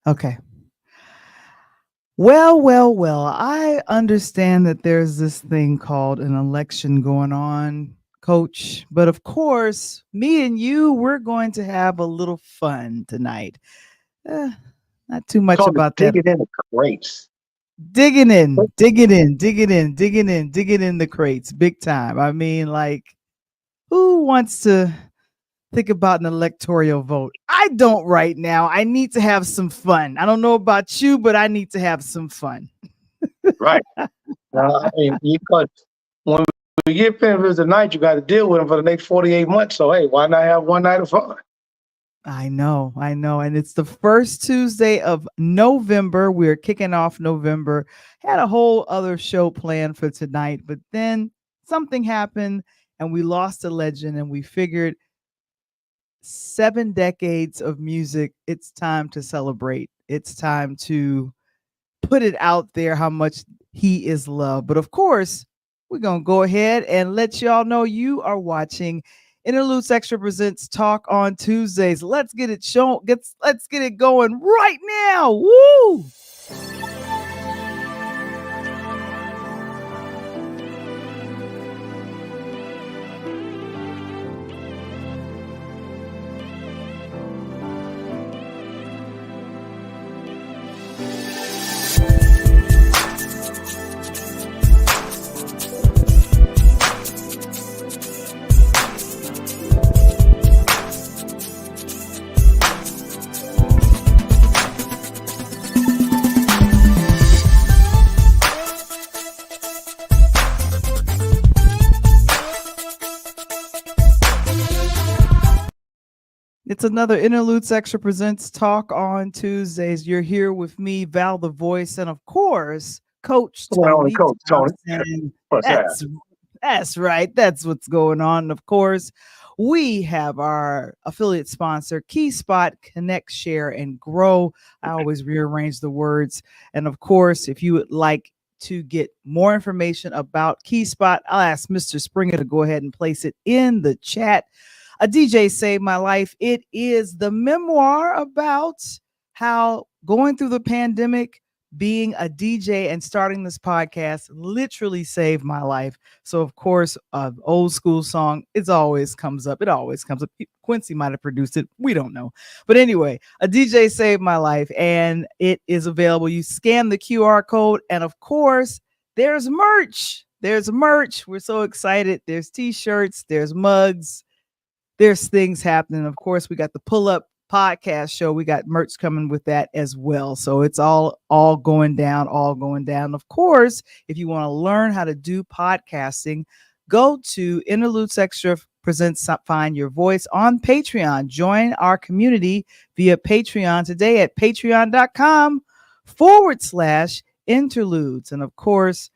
Okay. Well. I understand that there's this thing called an election going on, Coach. But of course, me and you, we're going to have a little fun tonight. Eh, Not too much Call it about that. digging in the crates. Digging in the crates, big time. I mean, like, who wants to think about an electoral vote? I don't right now. I need to have some fun. I don't know about you, but I need to have some fun. Right. I mean, because when we get finished tonight, you got to deal with them for the next 48 months. So, hey, why not have one night of fun? I know. And it's the first Tuesday of November. We're kicking off November. Had a whole other show planned for tonight, but then something happened and we lost a legend and we figured 7 decades of music, it's time to celebrate. It's time to put it out there how much he is loved. But of course, we're going to go ahead and let y'all know you are watching Interludes Extra Presents Talk on Tuesdays. Let's get it shown. Let's get it going right now. Woo! It's another Interludes Extra Presents Talk on Tuesdays. You're here with me, Val the Voice, and of course, Coach Well, Tony Coach Tony. Thompson. What's that? That's right. That's what's going on. And of course, we have our affiliate sponsor, KeySpot, Connect, Share, and Grow. I always rearrange the words. And of course, if you would like to get more information about KeySpot, I'll ask Mr. Springer to go ahead and place it in the chat. A DJ Saved My Life. It is the memoir about how going through the pandemic, being a DJ and starting this podcast literally saved my life. So, of course, old school song, it always comes up. Quincy might have produced it. We don't know. But anyway, a DJ Saved My Life, and it is available. You scan the QR code, and of course, there's merch. There's merch. We're so excited. There's t-shirts, there's mugs, there's things happening. Of course, we got the Pull Up podcast show. We got merch coming with that as well. So it's all going down, Of course, if you want to learn how to do podcasting, go to Interludes Extra Presents Find Your Voice on Patreon. Join our community via Patreon today at patreon.com/interludes. And of course,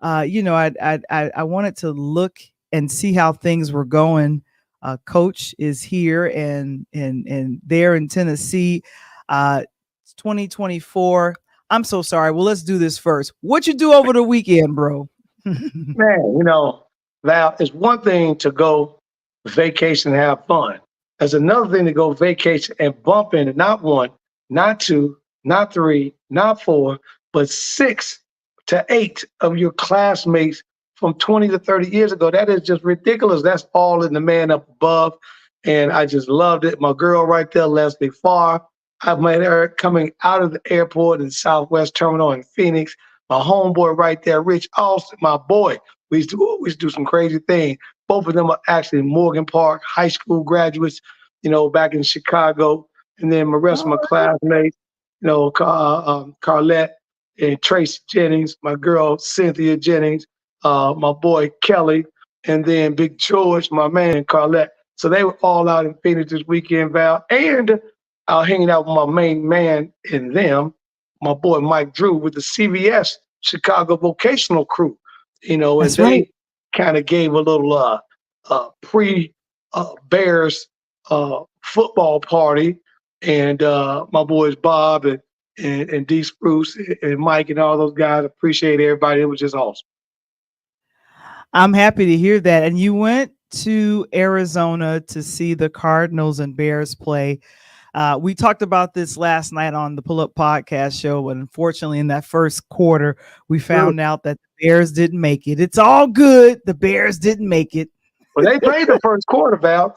I wanted to look and see how things were going. Coach is here and there in Tennessee. 2024. I'm so sorry. Well, let's do this first. What you do over the weekend, bro? Man, Val, it's one thing to go vacation and have fun. There's another thing to go vacation and bump into not one, not two, not three, not four, but 6 to 8 of your classmates from 20 to 30 years ago. That is just ridiculous. That's all in the man up above. And I just loved it. My girl right there, Leslie Farr. I met her coming out of the airport in Southwest Terminal in Phoenix. My homeboy right there, Rich Austin, my boy. We used to do some crazy things. Both of them are actually Morgan Park high school graduates, back in Chicago. And then the rest of my classmates, Carlette and Tracy Jennings, my girl Cynthia Jennings, my boy Kelly, and then Big George, my man Carlette. So they were all out in Phoenix this weekend, Val, and hanging out with my main man in them, my boy Mike Drew with the CVS Chicago Vocational Crew. That's they right. kind of gave a little pre-Bears football party, and my boys Bob and D Spruce and Mike and all those guys. Appreciate everybody. It was just awesome. I'm happy to hear that. And you went to Arizona to see the Cardinals and Bears play. We talked about this last night on the Pull Up Podcast show, but unfortunately, in that first quarter, we found out that the Bears didn't make it. It's all good. The Bears didn't make it. Well, they played the first quarter, Val.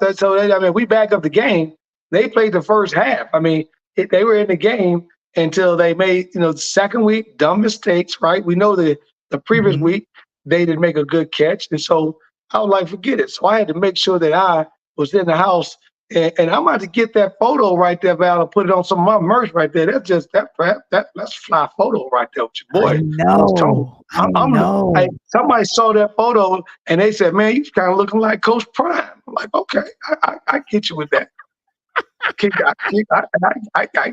We back up the game. They played the first half. They were in the game until they made, the second week, dumb mistakes, right? We know that the previous week, they didn't make a good catch. And so I was like, forget it. So I had to make sure that I was in the house. And I'm about to get that photo right there, Val, and put it on some of my merch right there. That's just that's a fly photo right there with your boy. I know. Somebody saw that photo and they said, "Man, you kind of looking like Coach Prime." I'm like, okay, I get you with that. I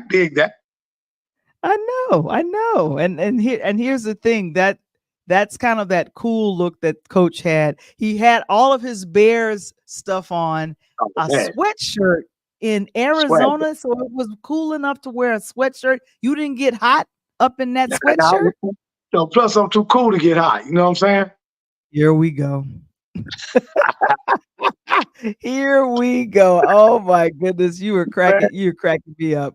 dig that. I know. And here's the thing, that's kind of that cool look that Coach had. He had all of his Bears stuff on, a sweatshirt in Arizona, so it was cool enough to wear a sweatshirt. You didn't get hot up in that sweatshirt? Plus I'm too cool to get hot. You know what I'm saying? Here we go. Here we go. Oh my goodness, you were cracking me up.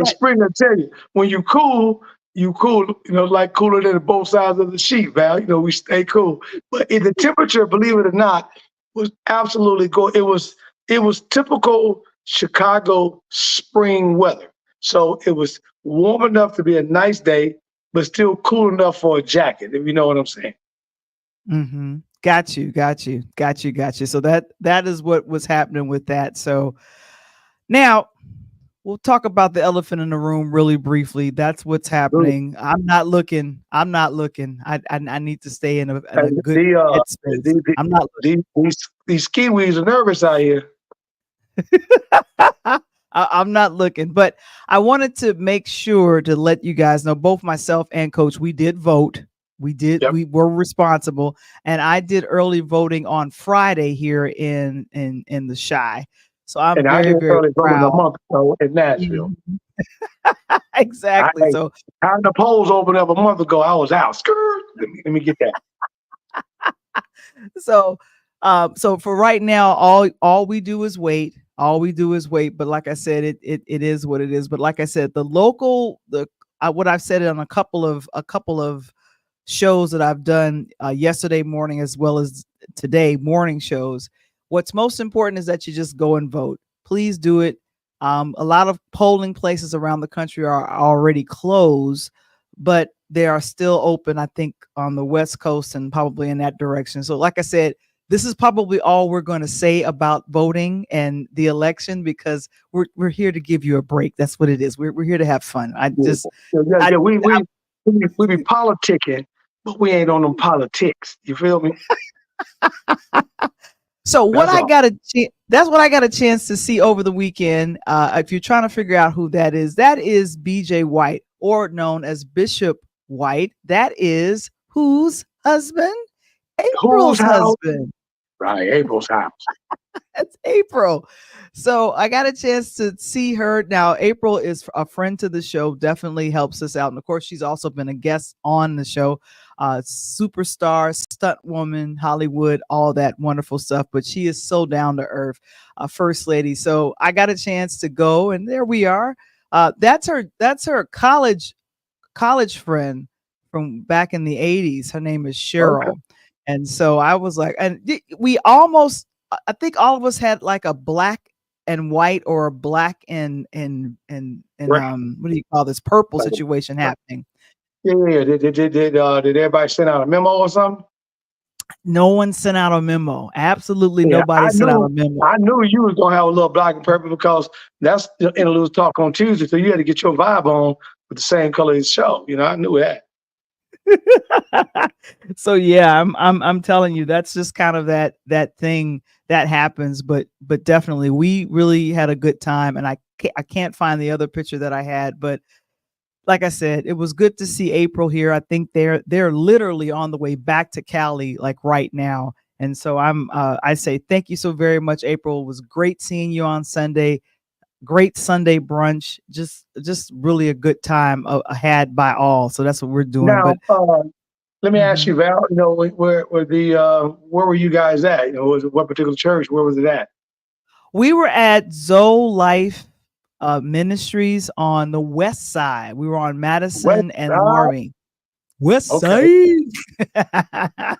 Spring, I tell you, when you cool, like cooler than both sides of the sheet, Val. We stay cool. But the temperature, believe it or not, was absolutely good. It was typical Chicago spring weather. So it was warm enough to be a nice day, but still cool enough for a jacket, if you know what I'm saying. Mm-hmm. Got you. So that is what was happening with that. So now we'll talk about the elephant in the room really briefly. That's what's happening. Ooh. I'm not looking. I need to stay in a good headspace. I'm not looking. These kiwis are nervous out here. I'm not looking, but I wanted to make sure to let you guys know, both myself and Coach, we did vote. We did. Yep. We were responsible, and I did early voting on Friday here in the Chi. So I'm very proud. A month ago in Nashville. Exactly. So the polls opened up a month ago. I was out. Let me get that. So for right now, all we do is wait. But like I said, it is what it is. But like I said, what I've said on a couple of shows that I've done yesterday morning as well as today morning shows. What's most important is that you just go and vote. Please do it. A lot of polling places around the country are already closed, but they are still open, I think, on the West Coast and probably in that direction. So like I said, this is probably all we're going to say about voting and the election, because we're here to give you a break. That's what it is. We're here to have fun. We be politicking, but we ain't on them politics. You feel me? So that's what I got a chance to see over the weekend. If you're trying to figure out who that is BJ White, or known as Bishop White. That is whose husband? April's husband. Right, April's house. That's April. So I got a chance to see her. Now, April is a friend to the show, definitely helps us out. And of course, she's also been a guest on the show. Superstar, stunt woman, Hollywood, all that wonderful stuff. But she is so down to earth, first lady. So I got a chance to go, and there we are. That's her college friend from back in the 80s. Her name is Cheryl. Okay. And so I was like, and we almost, I think all of us had like a black and white or a black and what do you call this, purple situation happening. Yeah. Did everybody send out a memo or something? No one sent out a memo. Absolutely nobody sent out a memo. I knew you was gonna have a little black and purple because that's the Interludes Talk on Tuesday. So you had to get your vibe on with the same color as the show. I knew that. So yeah, I'm telling you, that's just kind of that thing that happens, but definitely we really had a good time, and I can't find the other picture that I had, but like I said, it was good to see April here. I think they're literally on the way back to Cali like right now, and so I say thank you so very much, April. It was great seeing you on Sunday. Great Sunday brunch, just really a good time had by all. So that's what we're doing. Now, let me ask you, Val. Where were you guys at? What particular church? Where was it at? We were at Zoe Life Ministries on the west side. We were on West Madison and Side. Marvin. West Okay. side.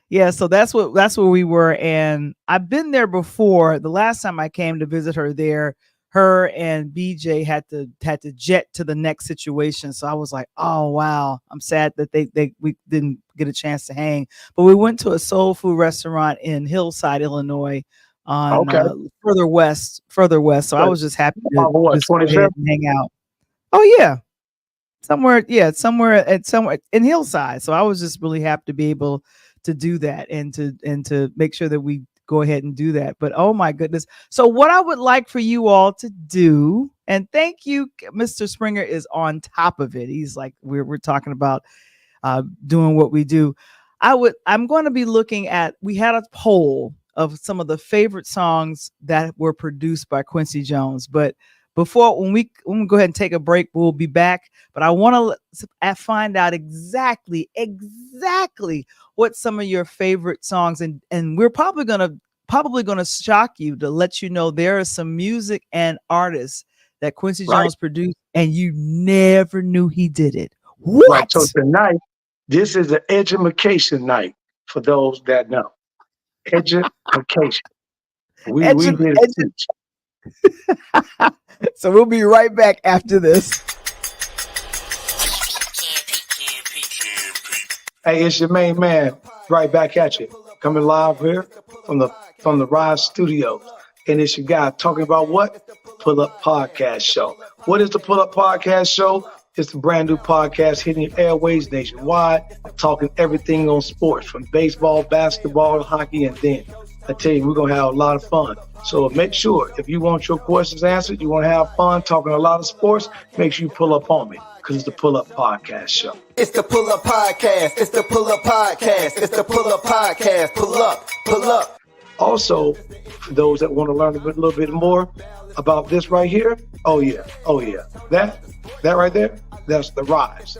Yeah, so that's where we were, and I've been there before. The last time I came to visit her there, her and BJ had to jet to the next situation. So I was like, oh wow, I'm sad that we didn't get a chance to hang. But we went to a soul food restaurant in Hillside, Illinois, on Okay. further west. So I But was just happy to off of what, just go 27? ahead and hang out. Oh yeah, somewhere in Hillside. So I was just really happy to be able to do that and to make sure that we go ahead and do that. But oh my goodness. So what I would like for you all to do, and thank you, Mr. Springer is on top of it. He's like, we're talking about doing what we do. I'm going to be looking at, we had a poll of some of the favorite songs that were produced by Quincy Jones, but when we go ahead and take a break, we'll be back. But I want to find out exactly what some of your favorite songs, and we're probably gonna shock you to let you know there are some music and artists that Quincy Jones produced, and you never knew he did it. What? Right. So tonight, this is an education night for those that know. Education. We here to teach. So we'll be right back after this. Hey, it's your main man, right back at you, coming live here from the Rise Studios, and it's your guy talking about what? Pull Up Podcast Show. What is the Pull Up Podcast Show? It's a brand new podcast hitting your airways nationwide, talking everything on sports, from baseball, basketball, hockey, and then I tell you, we're gonna have a lot of fun. So make sure if you want your questions answered, you want to have fun talking a lot of sports, make sure you pull up on me, because it's the Pull Up Podcast Show. It's the Pull Up Podcast. It's the Pull Up Podcast. It's the Pull Up Podcast. Pull up, pull up. Also, for those that want to learn a little bit more about this right here, oh yeah, that right there, that's the Rise,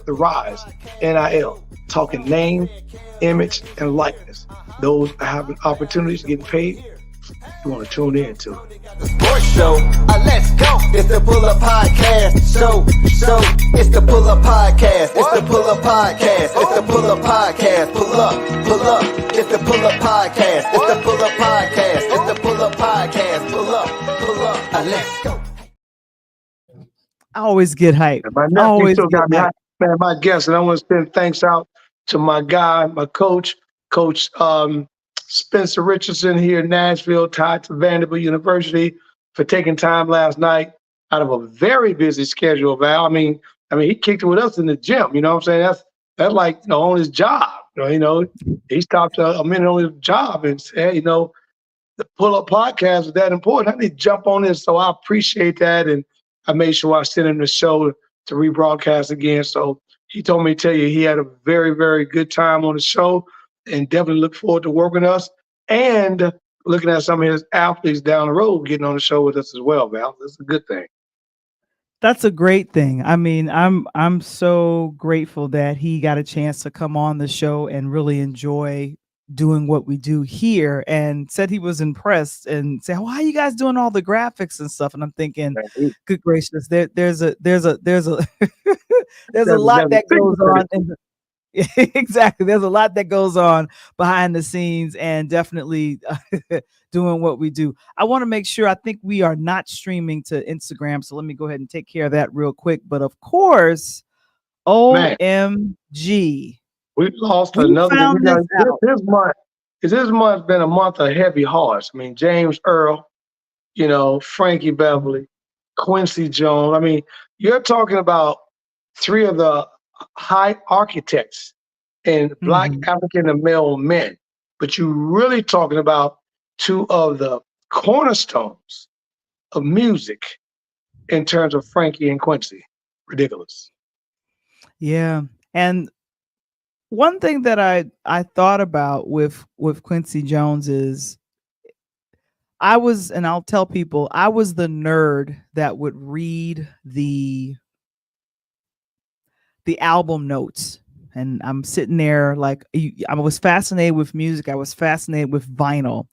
NIL, talking name, image, and likeness. Those having opportunities, getting paid, you want to tune in to it. Sports show, let's go. It's the Pull Up Podcast show. It's the Pull Up Podcast. It's the Pull Up Podcast. It's the Pull Up Podcast. Pull up. It's the Pull Up Podcast. It's the Pull Up Podcast. It's the Pull Up Podcast. Pull up. Let's go. I always get hyped. My nephew still got me hyped. Man, my guest, and I want to send thanks out to my guy, my coach, Spencer Richardson here in Nashville, tied to Vanderbilt University, for taking time last night out of a very busy schedule, Val. I mean, he kicked it with us in the gym. You know what I'm saying? That's like, on his job. He stopped a minute on his job and said, the Pull Up Podcast is that important. I need to jump on this. So I appreciate that. And I made sure I sent him the show to rebroadcast again. So he told me to tell you he had a very, very good time on the show, and definitely look forward to working with us and looking at some of his athletes down the road getting on the show with us as well, Val. That's a good thing. That's a great thing. I mean, I'm so grateful that he got a chance to come on the show and really enjoy doing what we do here, and said he was impressed and said, "Why are you guys doing all the graphics and stuff?" And I'm thinking, good gracious, there's a there's a lot that goes on. Exactly. There's a lot that goes on behind the scenes, and definitely doing what we do. I want to make sure, I think we are not streaming to Instagram, so let me go ahead and take care of that real quick. But of course, OMG. We lost another. This month's been a month of heavy hearts. I mean, James Earl, Frankie Beverly, Quincy Jones. I mean, you're talking about three of the high architects and Black African and male men, but you're really talking about two of the cornerstones of music in terms of Frankie and Quincy. Ridiculous. Yeah. And one thing that I thought about with Quincy Jones is and I'll tell people, I was the nerd that would read the album notes, and I'm sitting there like, I was fascinated with music. I was fascinated with vinyl.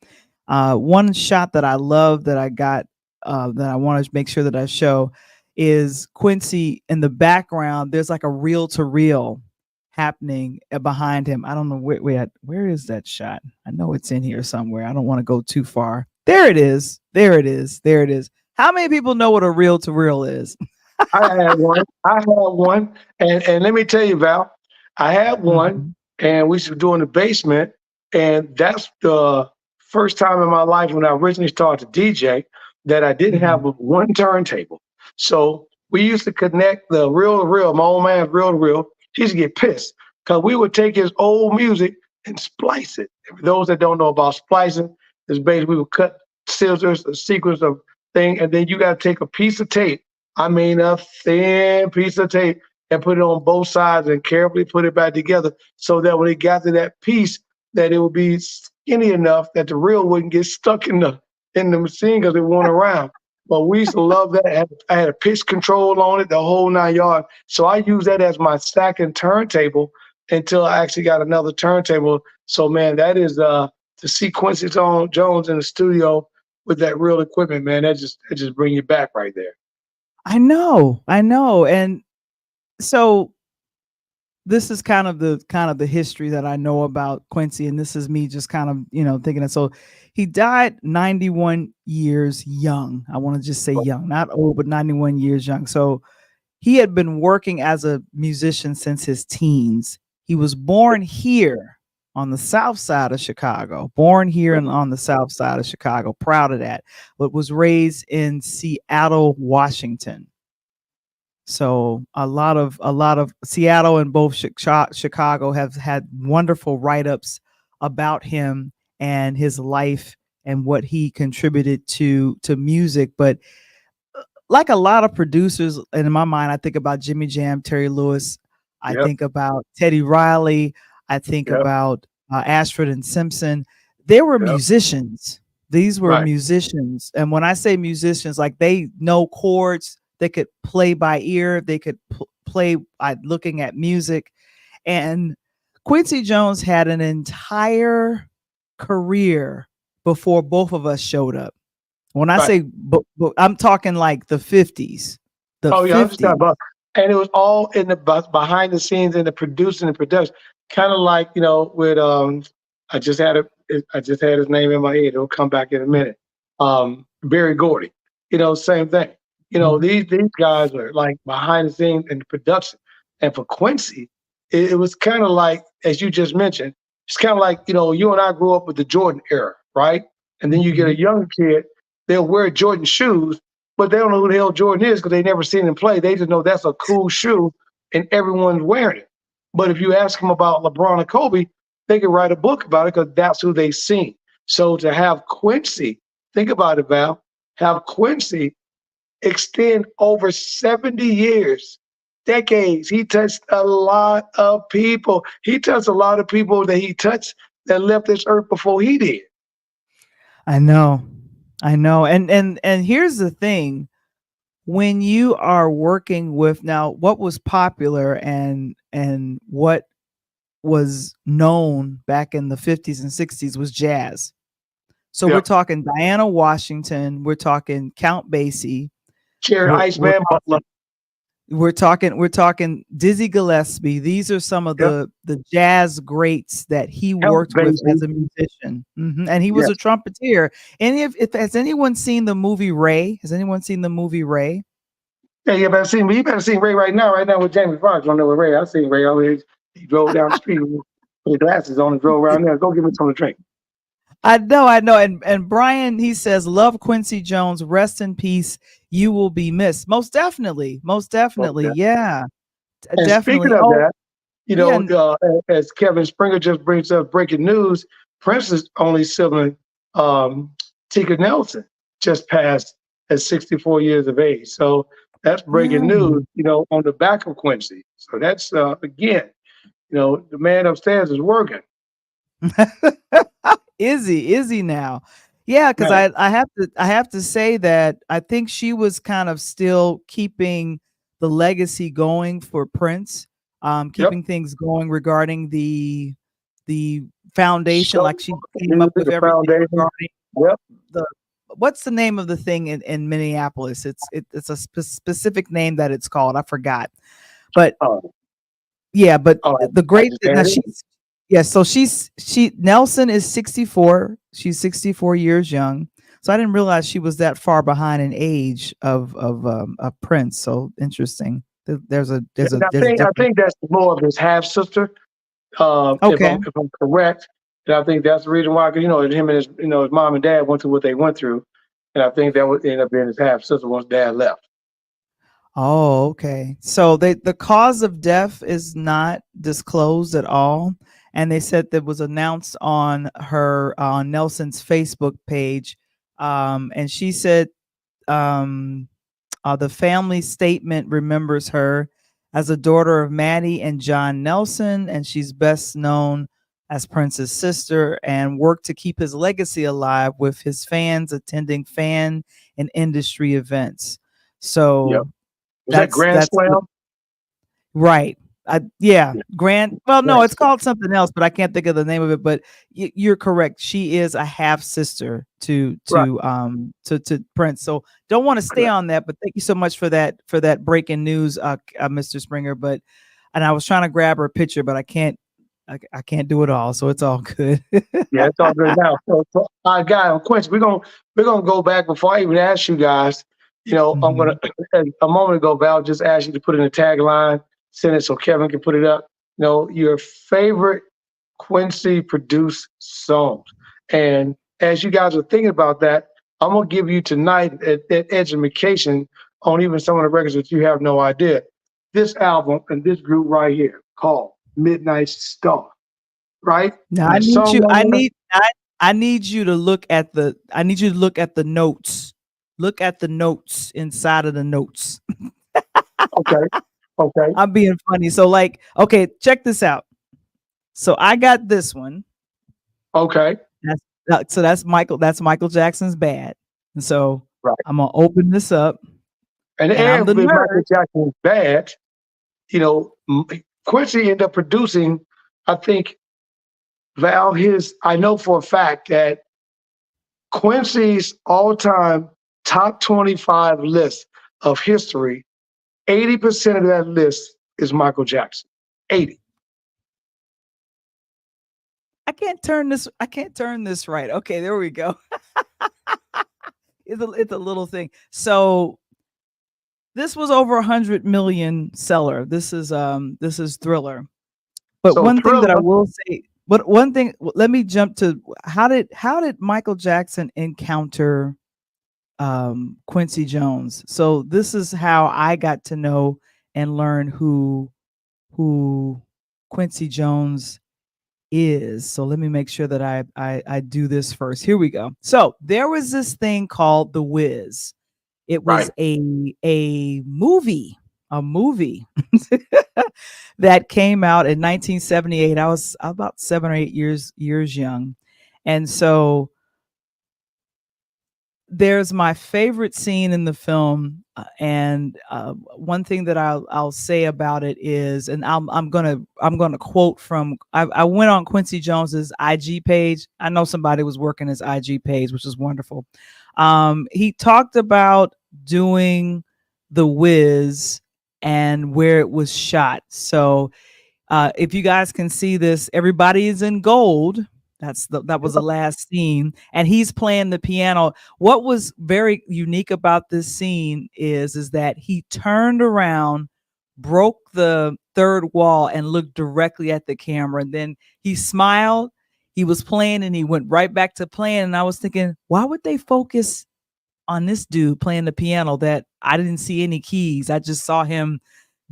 One shot that I love that I got that I want to make sure that I show is Quincy in the background. There's like a reel to reel happening behind him. I don't know where is that shot? I know it's in here somewhere. I don't want to go too far. There it is. There it is. There it is. How many people know what a reel to reel is? I had one. And let me tell you, Val, I had one, and we used to do in the basement, and that's the first time in my life when I originally started to DJ that I didn't have one turntable. So we used to connect the reel to reel, my old man's reel to reel. He used to get pissed because we would take his old music and splice it. For those that don't know about splicing, is basically we would cut scissors, a sequence of thing, and then you got to take a piece of tape. I mean, a thin piece of tape, and put it on both sides and carefully put it back together so that when it got to that piece, that it would be skinny enough that the reel wouldn't get stuck in the machine because it went around. But we used to love that. I had a pitch control on it, the whole 9 yards. So I used that as my second turntable until I actually got another turntable. So man, that is to see Quincy Jones in the studio with that real equipment, man, that just bring you back right there. I know. And so this is kind of the history that I know about Quincy, and this is me just kind of, thinking that. So he died 91 years young. I want to just say young, not old, but 91 years young. So he had been working as a musician since his teens. He was born here on the south side of Chicago, on the south side of Chicago, proud of that, but was raised in Seattle, Washington. So a lot of Seattle and both Chicago have had wonderful write-ups about him and his life and what he contributed to music. But like a lot of producers, in my mind, I think about Jimmy Jam, Terry Lewis. I think about Teddy Riley. I think about Ashford and Simpson. They were musicians. These were musicians. And when I say musicians, like they know chords, they could play by ear. They could play by looking at music. And Quincy Jones had an entire career before both of us showed up. When I say, I'm talking like the 50s. And it was all in the behind the scenes and the producing and production. Kind of like, with I just had his name in my head. It'll come back in a minute. Barry Gordy. Same thing. These guys are like behind the scenes in the production. And for Quincy, it was kind of like, as you just mentioned, it's kind of like, you and I grew up with the Jordan era, right? And then you get a young kid, they'll wear Jordan shoes, but they don't know who the hell Jordan is because they never seen him play. They just know that's a cool shoe and everyone's wearing it. But if you ask them about LeBron and Kobe, they can write a book about it because that's who they've seen. So to have Quincy, think about it, Val, have Quincy extend over 70 years, decades. He touched a lot of people. He touched a lot of people that he touched that left this earth before he did. I know. And here's the thing. When you are working with now what was popular and what was known back in the 50s and 60s was jazz. So we're talking Diana Washington, we're talking Count Basie, Cherry Iceman Butler. We're talking Dizzy Gillespie. These are some of the jazz greats that he worked with as a musician. And he was a trumpeter. Has anyone seen the movie Ray? Has anyone seen the movie Ray? Yeah, you better see Ray right now with Jamie Foxx. I don't know where Ray. I've seen Ray always. He drove down the street with his glasses on and drove around there. Go give me some to drink. I know. And Brian, he says, love Quincy Jones. Rest in peace. You will be missed. Most definitely. Yeah. And definitely. Speaking of that, as Kevin Springer just brings up breaking news, Prince's only sibling, Tika Nelson, just passed at 64 years of age. So that's breaking news, on the back of Quincy. So that's, again, the man upstairs is working. Is he now? Yeah, because I have to say that I think she was kind of still keeping the legacy going for Prince, keeping things going regarding the foundation, like she came up with everything regarding Yep. the what's the name of the thing in Minneapolis? It's a specific name that it's called. I forgot. But Oh, yeah, but oh, the I great just thing had now it. so she Nelson is 64. She's 64 years young. So I didn't realize she was that far behind in age of Prince. So interesting. There's a And I difference. think that's more of his half sister. Okay. If I'm correct, and I think that's the reason why. 'Cause, him and his mom and dad went through what they went through, and I think that would end up being his half sister once dad left. Oh, okay. So the cause of death is not disclosed at all, and they said that was announced on her on Nelson's Facebook page, and she said um, the family statement remembers her as a daughter of Maddie and John Nelson, and she's best known as Prince's sister, and worked to keep his legacy alive with his fans attending fan and industry events. Yep. So Was that Grand that's Slam? right. Yeah, Yeah. Grant. Well, no, Grand it's Slam. called something else, but I can't think of the name of it. But you're correct. She is a half sister Right. to Prince. So don't want to stay Correct. on that. But thank you so much for that breaking news, Mr. Springer. But and I was trying to grab her picture, but I can't. I can't do it all, so it's all good. Yeah, it's all good now. So our guy, Quincy, we're gonna go back before I even ask you guys. I'm gonna Mhm. a moment ago, Val just asked you to put in a tagline, send it so Kevin can put it up. Your favorite Quincy produced songs. And as you guys are thinking about that, I'm gonna give you tonight an education on even some of the records that you have no idea. This album and this group right here called Midnight Star, right? Now And I the need song you. on there, I need you to look at the. I need you to look at the notes. Look at the notes inside of the notes. okay, okay, I'm being funny. So like, okay, check this out. So I got this one. okay, So that's Michael. That's Michael Jackson's Bad. And so right. I'm gonna open this up, and I'm And the if Michael nerd. Jackson is bad, Quincy ended up producing, I think, Val, I know for a fact that Quincy's all-time top 25 list of history, 80% of that list is Michael Jackson. 80. I can't turn this. I can't turn this right. Okay, there we go. It's a little thing. So this was over 100 million seller. This is Thriller. But So one thing that I Thriller, will say, but one thing, let me jump to how did Michael Jackson encounter Quincy Jones? So this is how I got to know and learn who Quincy Jones is. So let me make sure that I do this first. Here we go. So there was this thing called The Wiz. It was right. a movie, a movie that came out in 1978. I was about 7 or 8 years young, and so there's my favorite scene in the film, and one thing that I'll say about it is, and I'm gonna quote from. I went on Quincy Jones's IG page. I know somebody was working his IG page, which is wonderful. He talked about doing The Wiz and where it was shot. So if you guys can see this, everybody is in gold. That was the last scene, and he's playing the piano. What was very unique about this scene is that he turned around, broke the third wall, and looked directly at the camera. And then he smiled. He was playing, and he went right back to playing. And I was thinking, why would they focus on this dude playing the piano that I didn't see any keys? I just saw him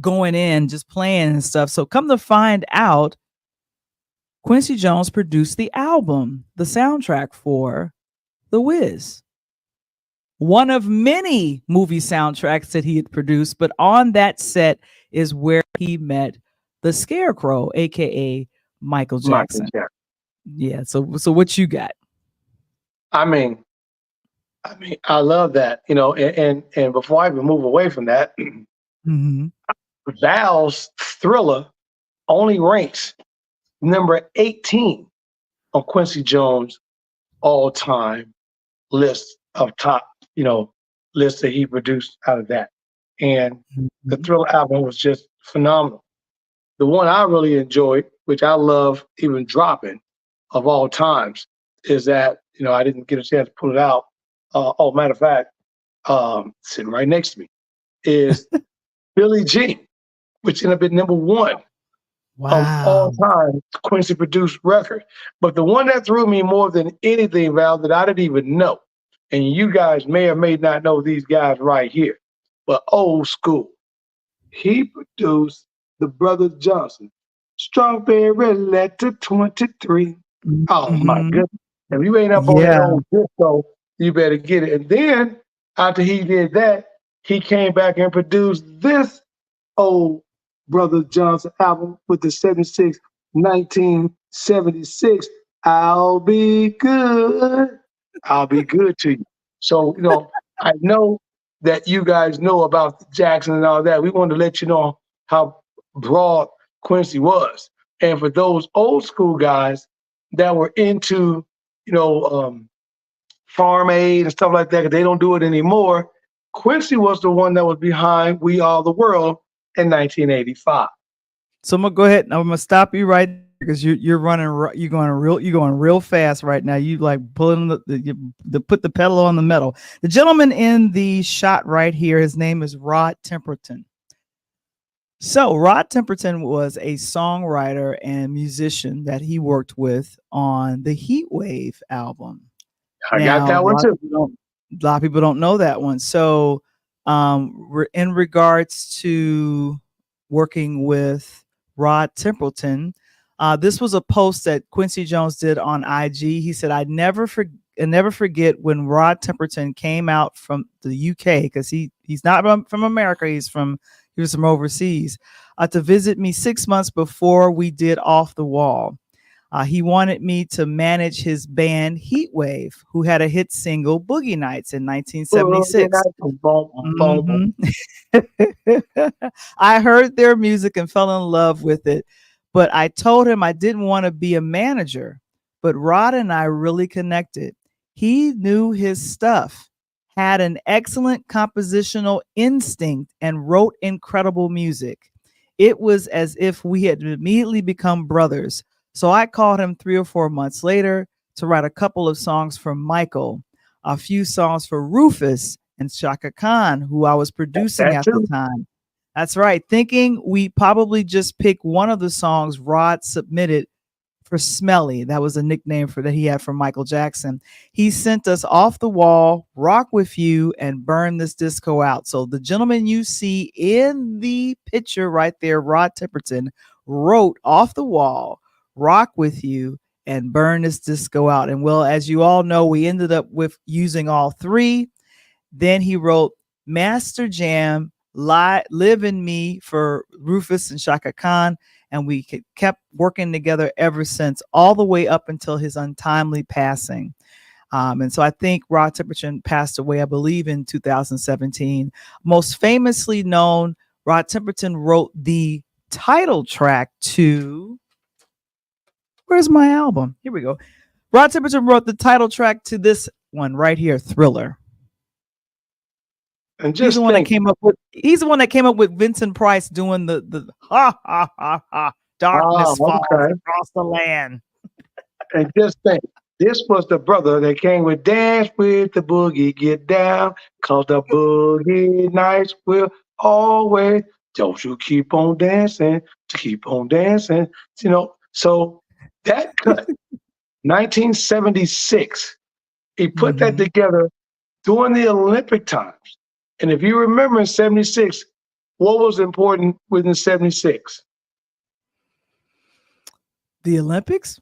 going in, just playing and stuff. So come to find out, Quincy Jones produced the album, the soundtrack for The Wiz. One of many movie soundtracks that he had produced, but on that set is where he met the Scarecrow, aka Michael Michael Jackson. Jackson. Yeah. So what you got? I mean, I love that, and before I even move away from that, Mm-hmm. Val's Thriller only ranks number 18 on Quincy Jones all-time list of top, lists that he produced out of that. And the Mhm. Thriller album was just phenomenal. The one I really enjoyed, which I love even dropping of all times, is that, I didn't get a chance to pull it out. Matter of fact, sitting right next to me is Billie Jean, which ended up at number one of all Wow. time Quincy produced record. But the one that threw me more than anything, Val, that I didn't even know, and you guys may or may not know these guys right here, but old school. He produced the Brothers Johnson, Strawberry Letter 23. Oh my Mhm. goodness. If you ain't up on that Yeah. old disco, you better get it. And then after he did that, he came back and produced this old Brother Johnson album with the 76, 1976. I'll be good. I'll be good to you. So, I know that you guys know about Jackson and all that. We wanted to let you know how broad Quincy was. And for those old school guys that were into, you know, um, Farm Aid and stuff like that, 'cause they don't do it anymore. Quincy was the one that was behind We Are the World in 1985. So I'm gonna go ahead and I'm gonna stop you right there because you're running you're going real fast right now. You like pulling the put the pedal on the metal. The gentleman in the shot right here, his name is Rod Temperton. So Rod Temperton was a songwriter and musician that he worked with on the Heat Wave album. I got Now, that one too. A lot of people don't know that one. So, in regards to working with Rod Templeton, this was a post that Quincy Jones did on IG. He said, I never forget when Rod Templeton came out from the UK because he's not from America. He was from overseas to visit me 6 months before we did Off the Wall. He wanted me to manage his band Heatwave, who had a hit single, Boogie Nights, in 1976. Mhm. I heard their music and fell in love with it, but I told him I didn't want to be a manager. But Rod and I really connected. He knew his stuff, had an excellent compositional instinct, and wrote incredible music. It was as if we had immediately become brothers. So I called him 3 or 4 months later to write a couple of songs for Michael, a few songs for Rufus and Shaka Khan, who I was producing That at the too. time. That's right. Thinking we probably just pick one of the songs Rod submitted for Smelly. That was a nickname that he had for Michael Jackson. He sent us Off the Wall, Rock with You, and Burn This Disco Out. So the gentleman you see in the picture right there, Rod Temperton, wrote Off the Wall, Rock with You, and Burn This Disco Out. And well, as you all know, we ended up with using all three. Then he wrote Master Jam, Live in Me for Rufus and Shaka Khan. And we kept working together ever since, all the way up until his untimely passing. And so I think Rod Temperton passed away, I believe, in 2017. Most famously known, Rod Temperton wrote the title track to, where's my album? Here we go. Rod Temperton wrote the title track to this one right here, Thriller. And He's the just one that think, came up with. He's the one that came up with Vincent Price doing the ha ha ha ha. Darkness falls okay. across the land. And just think, this was the brother that came with Dance with the Boogie, Get Down, cause the boogie nights will always, don't you keep on dancing, to keep on dancing. So that cut, 1976, he put that Mm-hmm. together during the Olympic times. And if you remember in 76, what was important within 76? The Olympics.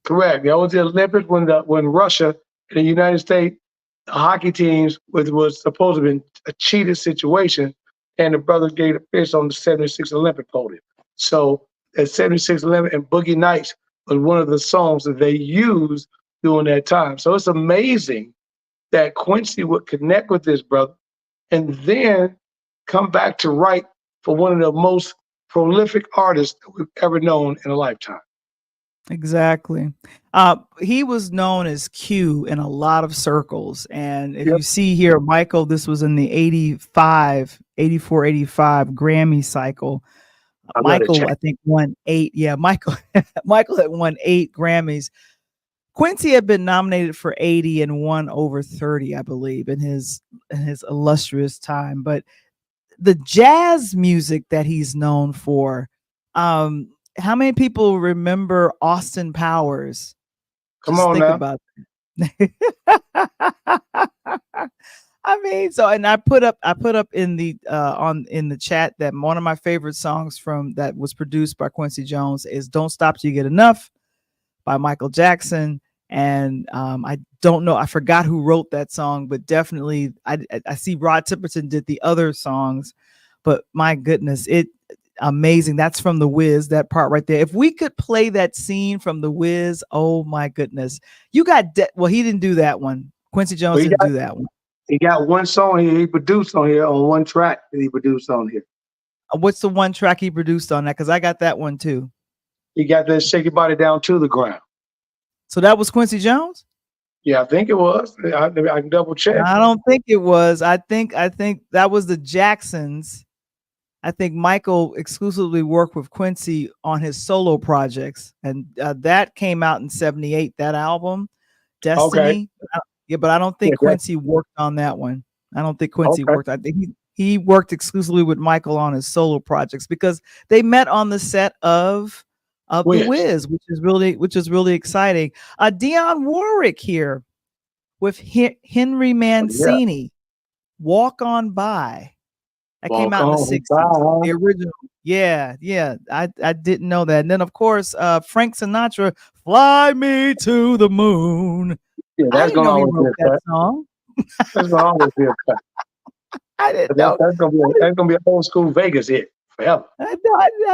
Correct. That was the Olympics when Russia and the United States hockey teams was supposed to have been a cheated situation, and the brothers gave the fist on the 76 Olympic podium. So at 76 Olympic and Boogie Nights was one of the songs that they used during that time. So it's amazing that Quincy would connect with this brother and then come back to write for one of the most prolific artists that we've ever known in a lifetime. Exactly. He was known as Q in a lot of circles. And if Yep, you see here, Michael, this was in the 84, 85 Grammy cycle. I love that Michael, chat. I think, won 8. Yeah, Michael, Michael had won 8 Grammys. Quincy had been nominated for 80 and won over 30, I believe, in his illustrious time. But the jazz music that he's known for, um, how many people remember Austin Powers? Come Just on think now. about that. I mean, so and I put up in the in the chat that one of my favorite songs from that was produced by Quincy Jones is "Don't Stop Till You Get Enough" by Michael Jackson. And I don't know, I forgot who wrote that song, but definitely I see Rod Temperton did the other songs. But my goodness, it amazing. That's from The Wiz, that part right there. If we could play that scene from The Wiz, oh my goodness. You got well, he didn't do that one. Quincy But Jones didn't do that one. he got one song he produced on here, on one track that he produced on here. What's the one track he produced on that? Because I got that one too. He got that "Shake Your Body Down to the Ground." So that was Quincy Jones? Yeah, I think it was. I can double check. I don't think it was. I think that was the Jacksons. I think Michael exclusively worked with Quincy on his solo projects, and that came out in '78. That album, Okay. Destiny. Yeah, but I don't Yeah, think Quincy worked on that one. I don't think Quincy okay. worked. I think he worked exclusively with Michael on his solo projects because they met on the set of The Wiz. Wiz, which is really exciting. Dionne Warwick here with Henry Yeah. Mancini, "Walk On By." That came Walk out in the on 60s, by. the original. Yeah, yeah. I didn't know that. And then of course, Frank Sinatra, "Fly Me to the Moon." Yeah, I that's didn't gonna know he always be wrote a that cut. song. That's gonna always be a cut. I didn't But know. that's gonna be an old school Vegas hit forever. I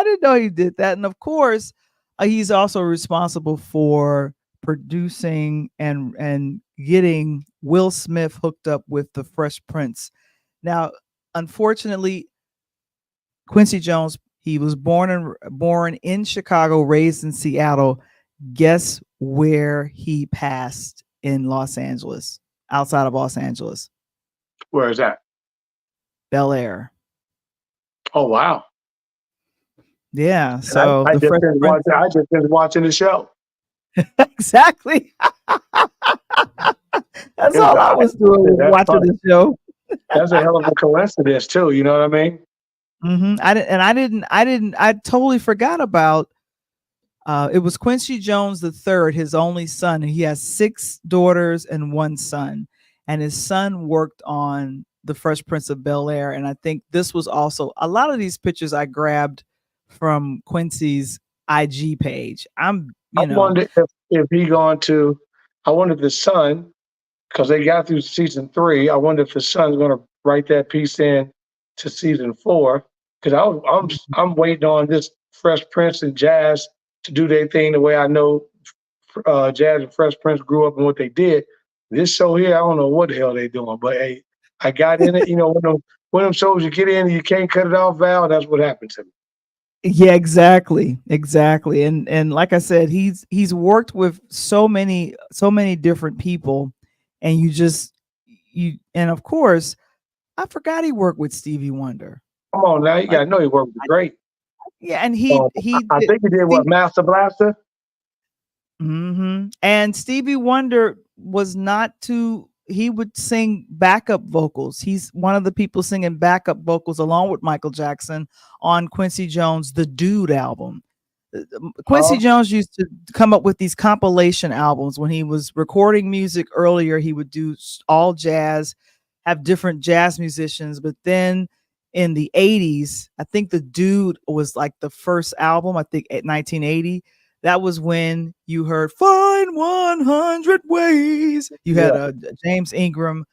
didn't know he did that. And of course, he's also responsible for producing and getting Will Smith hooked up with the Fresh Prince. Now, unfortunately, Quincy Jones, he was born in Chicago, raised in Seattle. Guess where he passed in Los Angeles, outside of Los Angeles? Where is that? Bel Air. Oh wow. Yeah. And So I the just Fresh finished Prince. watching. I just finished watching the show. Exactly. That's all I was doing was That's watching funny. the show. That's a hell of a coincidence too. You know what I mean? I totally forgot about. It was Quincy Jones the third, his only son. He has 6 daughters and 1 son, and his son worked on the Fresh Prince of Bel Air. And I think this was also a lot of these pictures I grabbed from Quincy's IG page. I wonder if he going to. I wonder if the son, because they got through season 3. I wonder if the son's going to write that piece in to season 4. Because I'm waiting on this Fresh Prince and Jazz to do their thing the way I know Jazz and Fresh Prince grew up and what they did. This show here, I don't know what the hell they doing, but hey, I got in it. You know, when them shows you get in and you can't cut it off, Val, that's what happened to me. Yeah, exactly. And like I said, he's worked with so many different people, and and of course, I forgot he worked with Stevie Wonder. Come on now, you got to know he worked great. Yeah, and he I think he did what, Master Blaster? And Stevie Wonder was not too. He would sing backup vocals. He's one of the people singing backup vocals along with Michael Jackson on Quincy Jones' The Dude album. Quincy Jones used to come up with these compilation albums when he was recording music earlier. He would do all jazz, have different jazz musicians, but then in the 80s, I think The Dude was like the first album, I think at 1980. That was when you heard "Find 100 Ways." You had James Ingram,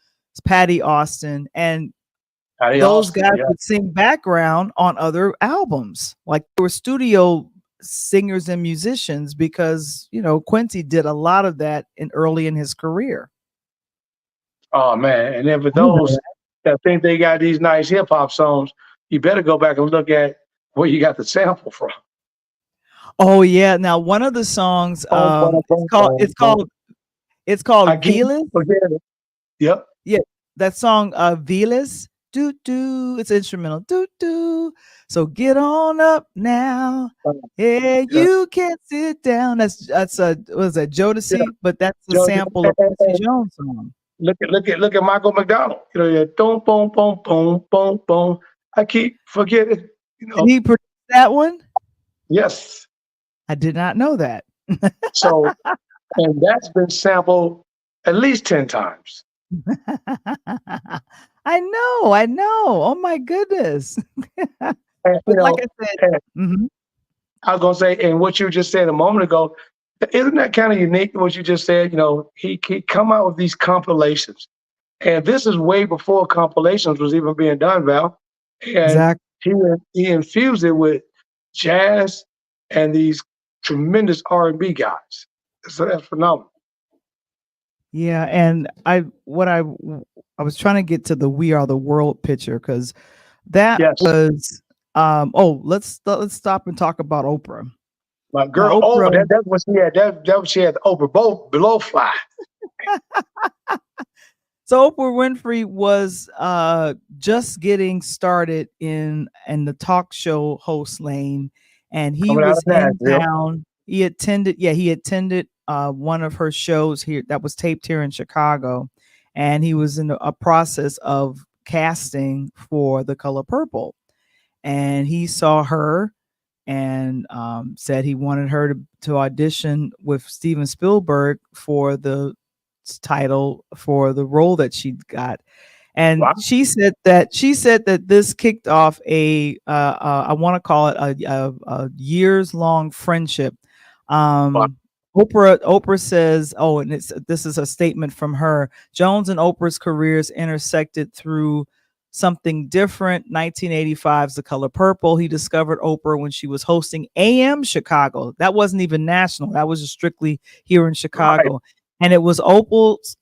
Patty Austin, and those guys would sing background on other albums. Like they were studio singers and musicians because, Quincy did a lot of that early in his career. Oh man. And then for those that think they got these nice hip hop songs, you better go back and look at where you got the sample from. Oh yeah. Now one of the songs, Boom, boom, it's boom, called boom, it's boom. called it's called I can't Vilas. forget it. Yep. Yeah, that song, Vilas. Do do. It's instrumental. Do do. So get on up now. Yeah, Yeah. you can't sit down. That's a was that Yeah. Jodeci, but that's the Joe, sample of Quincy and Jones song. look at Michael McDonald. You know, yeah, boom, boom, boom, boom, boom, boom. I keep forgetting. You Did know, he produce that one? yes. I did not know that. So, and that's been sampled at least 10 times. I know. Oh my goodness. And, But like I said, and mhm, I was gonna say, and what you just said a moment ago, isn't that kind of unique? What you just said, he come out with these compilations, and this is way before compilations was even being done, Val. And exactly. he he infused it with jazz and these tremendous R&B guys. So that's phenomenal. Yeah, and I was trying to get to the "We Are the World" picture because that Yes, was oh, let's stop and talk about Oprah. my Now girl. Oh, Oprah, that's what she had. That what she had over both below fly. so Oprah Winfrey was just getting started in the talk show host lane, and he Coming out was of in Nashville. town. He attended one of her shows here that was taped here in Chicago, and he was in a process of casting for The Color Purple, and he saw her and said he wanted her to audition with Steven Spielberg for the title for the role that she got. And Wow. she said that this kicked off I want to call it a years long friendship. Wow. Um, Oprah says, oh, and this is a statement from her. Jones and Oprah's careers intersected through something different. 1985's The Color Purple. He discovered Oprah when she was hosting AM Chicago. That wasn't even national. That was just strictly here in Right. Chicago. And it was Oprah's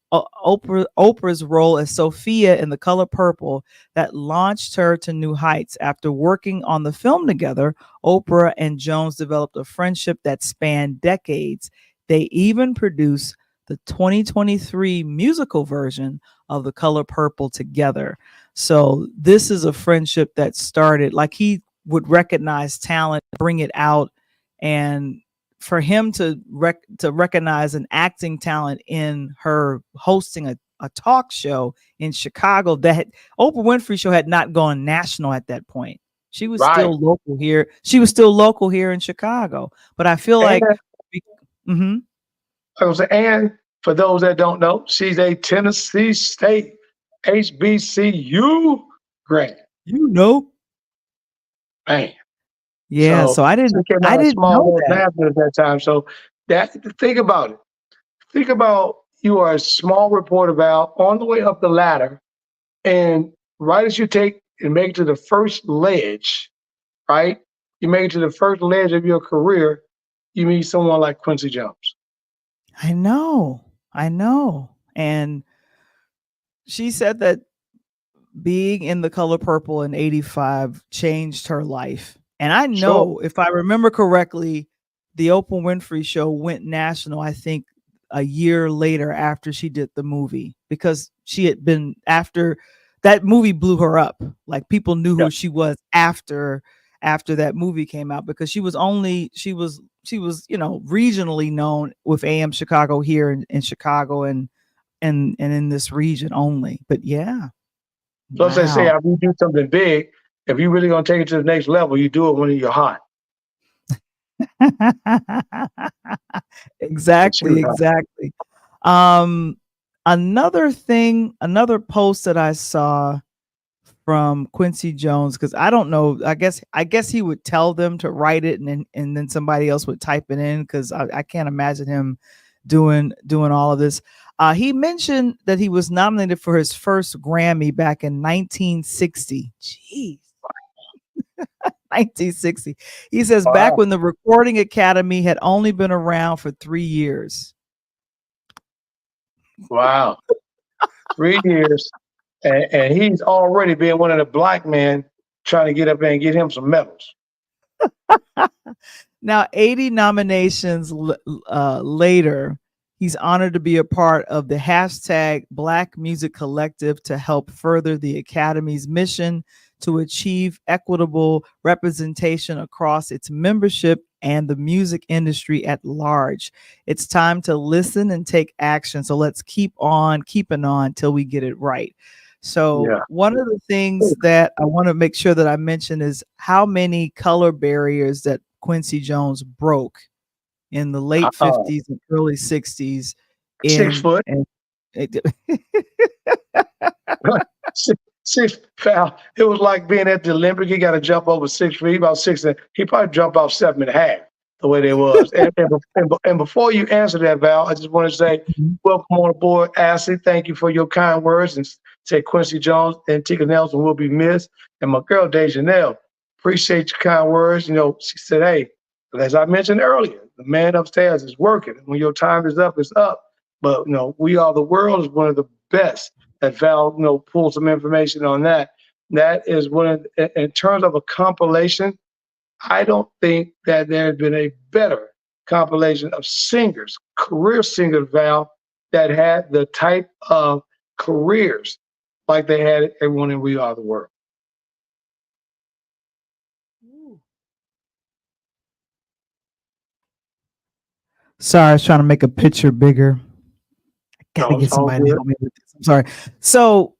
role as Sophia in The Color Purple that launched her to new heights. After working on the film together, Oprah and Jones developed a friendship that spanned decades. They even produced the 2023 musical version of The Color Purple together. So this is a friendship that started like he would recognize talent, bring it out, and for him to recognize an acting talent in her hosting a talk show in Chicago that Oprah Winfrey show had not gone national at that point. She was Right. still local here. She was still local here in Chicago. But I feel And like mm-hmm, I was and for those that don't know, she's a Tennessee State HBCU grad. you know. Man. Yeah, so So I she didn't came I out of didn't small know little that. Nashville at that time. So that think about it. Think about you are a small reporter, Val, on the way up the ladder, and right as you take and make it to the first ledge, right? You make it to the first ledge of your career, you meet someone like Quincy Jones. I know. I know. And she said that being in The Color Purple in 85 changed her life. And I Sure. know, if I remember correctly, the Oprah Winfrey show went national, I think, a year later after she did the movie, because she had been after that movie blew her up. Like people knew Yeah. who she was after that movie came out, because she was regionally known with AM Chicago here in Chicago and in this region only. But yeah. So as they say, Wow. if you do something big, if you really gonna take it to the next level, you do it when you're hot. And she Exactly, was hot. exactly. Um, another post that I saw from Quincy Jones, because I don't know, I guess he would tell them to write it and then somebody else would type it in, because I can't imagine him doing all of this. He mentioned that he was nominated for his first Grammy back in 1960. Jeez. 1960. He says back Wow. when the Recording Academy had only been around for 3 years. Wow. 3 years. And he's already been one of the black men trying to get up there and get him some medals. Now, 80 nominations later, he's honored to be a part of the hashtag Black Music Collective to help further the Academy's mission to achieve equitable representation across its membership and the music industry at large. It's time to listen and take action. So let's keep on keeping on till we get it right. So, Yeah. one of the things that I want to make sure that I mention is how many color barriers that Quincy Jones broke in the late Uh, 50s and early 60s 6 foot. in it- six foul. It was like being at the Olympic. He got to jump over 6 feet, about six. He probably jumped off 7.5. The way they was. And before you answer that, Val, I just want to say, welcome on aboard, Ashley. Thank you for your kind words. And say Quincy Jones and Tika Nelson will be missed. And my girl, Dejanelle, appreciate your kind words. You know, she said, hey, as I mentioned earlier, the man upstairs is working. When your time is up, it's up. But, you know, We Are the World is one of the best. That Val, pull some information on that. That is one of, in terms of a compilation, I don't think that there has been a better compilation of singers, career singers, Val, that had the type of careers like they had everyone in We Are the World. Sorry, I was trying to make a picture bigger. I gotta No, get it's all somebody to good. help me with this. I'm sorry. So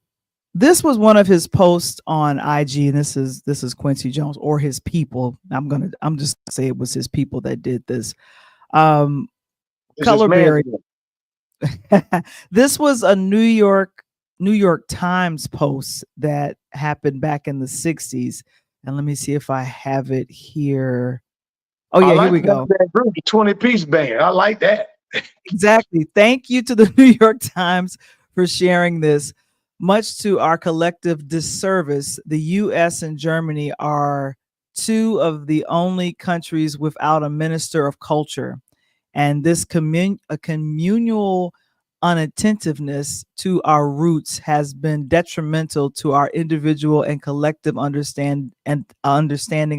this was one of his posts on IG, and this is Quincy Jones or his people. I'm just gonna say it was his people that did this. It's just Colorberry. man. This was a New York Times post that happened back in the 60s. And let me see if I have it here. Oh I yeah, like here we go. that group, the 20-piece band. I like that. Exactly. Thank you to the New York Times for sharing this. Much to our collective disservice, the US and Germany are two of the only countries without a minister of culture. And this communal unattentiveness to our roots has been detrimental to our individual and collective understanding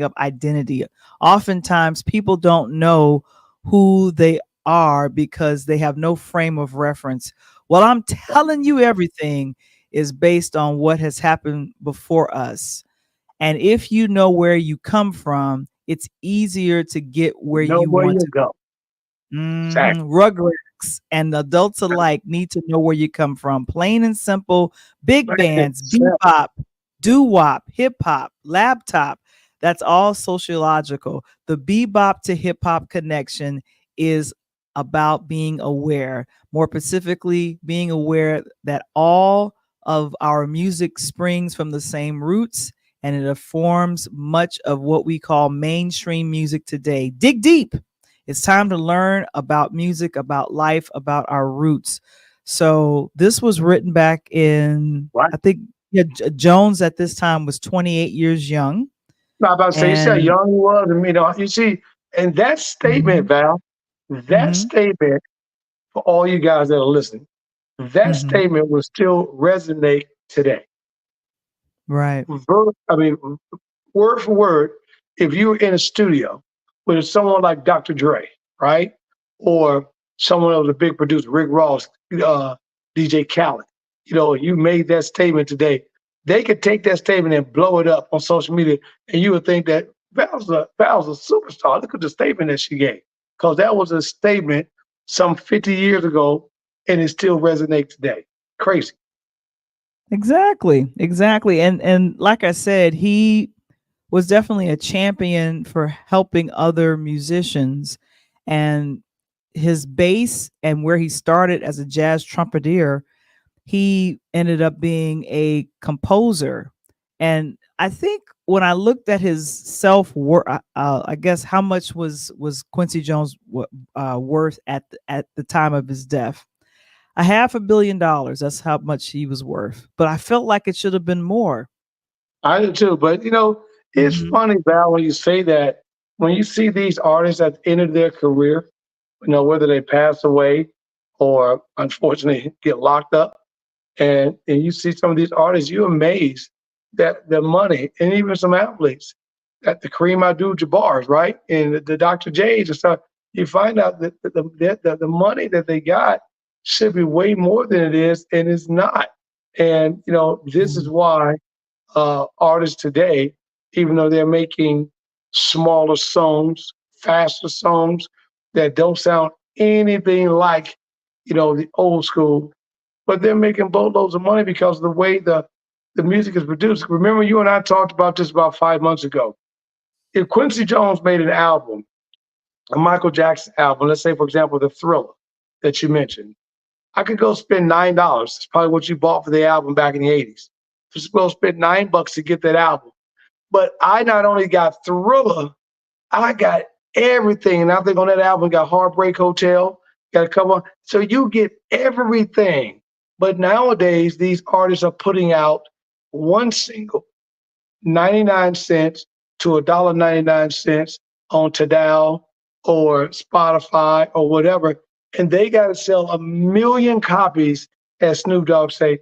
of identity. Oftentimes, people don't know who they are because they have no frame of reference. Well, I'm telling you, everything is based on what has happened before us. And if you know where you come from, it's easier to get where You know you where want you to. go. Exactly. Rugrats and adults alike need to know where you come from. Plain and simple, big bands, bebop, doo-wop, hip-hop, laptop. That's all sociological. The bebop to hip-hop connection is about being aware. More specifically, being aware that all of our music springs from the same roots and it informs much of what we call mainstream music today. Dig deep. It's time to learn about music, about life, about our roots. So this was written back in, Right. I think, Jones at this time was 28 years young. No, I'm about to say, you see how young he was, and you see, and that statement, Val, that statement for all you guys that are listening, that statement will still resonate today. Right. Word for word, if you were in a studio with someone like Dr. Dre, right? Or someone of the big producer, Rick Ross, DJ Khaled, you made that statement today, they could take that statement and blow it up on social media, and you would think that Val's a superstar. Look at the statement that she gave. Because that was a statement some 50 years ago, and it still resonates today. Crazy. Exactly. And like I said, he was definitely a champion for helping other musicians, and his bass and where he started as a jazz trumpeter, he ended up being a composer. And I think when I looked at his self-worth, I guess how much was Quincy Jones worth at the time of his death? $500 million. That's how much he was worth. But I felt like it should have been more. I do too. But it's funny, Val, when you say that, when you see these artists at the end of their career, whether they pass away or unfortunately get locked up, and you see some of these artists, you're amazed that the money, and even some athletes, at the Kareem Abdul-Jabbar's, right? And the Dr. J's and stuff, you find out that the money that they got should be way more than it is, and it's not. And, this is why artists today, even though they're making smaller songs, faster songs that don't sound anything like, the old school, but they're making boatloads of money because of the way the music is produced. Remember, you and I talked about this about 5 months ago. If Quincy Jones made an album, a Michael Jackson album, let's say, for example, the Thriller that you mentioned, I could go spend $9. That's probably what you bought for the album back in the 80s. Just go spend $9 to get that album. But I not only got Thriller, I got everything. And I think on that album, got Heartbreak Hotel, got a couple. So you get everything. But nowadays, these artists are putting out one single, 99 cents to $1.99 on Tidal or Spotify or whatever. And they got to sell 1 million copies, as Snoop Dogg say,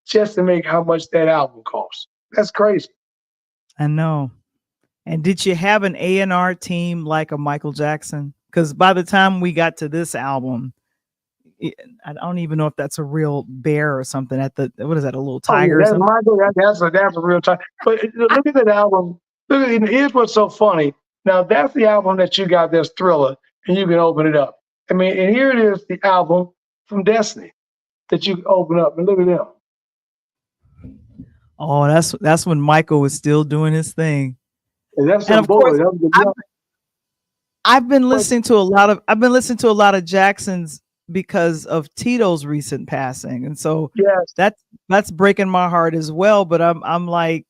just to make how much that album costs. That's crazy. I know. And did you have an A&R team like a Michael Jackson? Because by the time we got to this album, I don't even know if that's a real bear or something. What is that, a little tiger? That's Michael. That's a real tiger. But look at that album. Here's what's so funny. Now that's the album that you got. There's Thriller, and you can open it up. I mean, and here it is, the album from Destiny that you can open up and look at them. Oh, that's when Michael was still doing his thing. And that's and of course, I've been listening to a lot of Jacksons because of Tito's recent passing, and so yes, that's breaking my heart as well. But I'm like,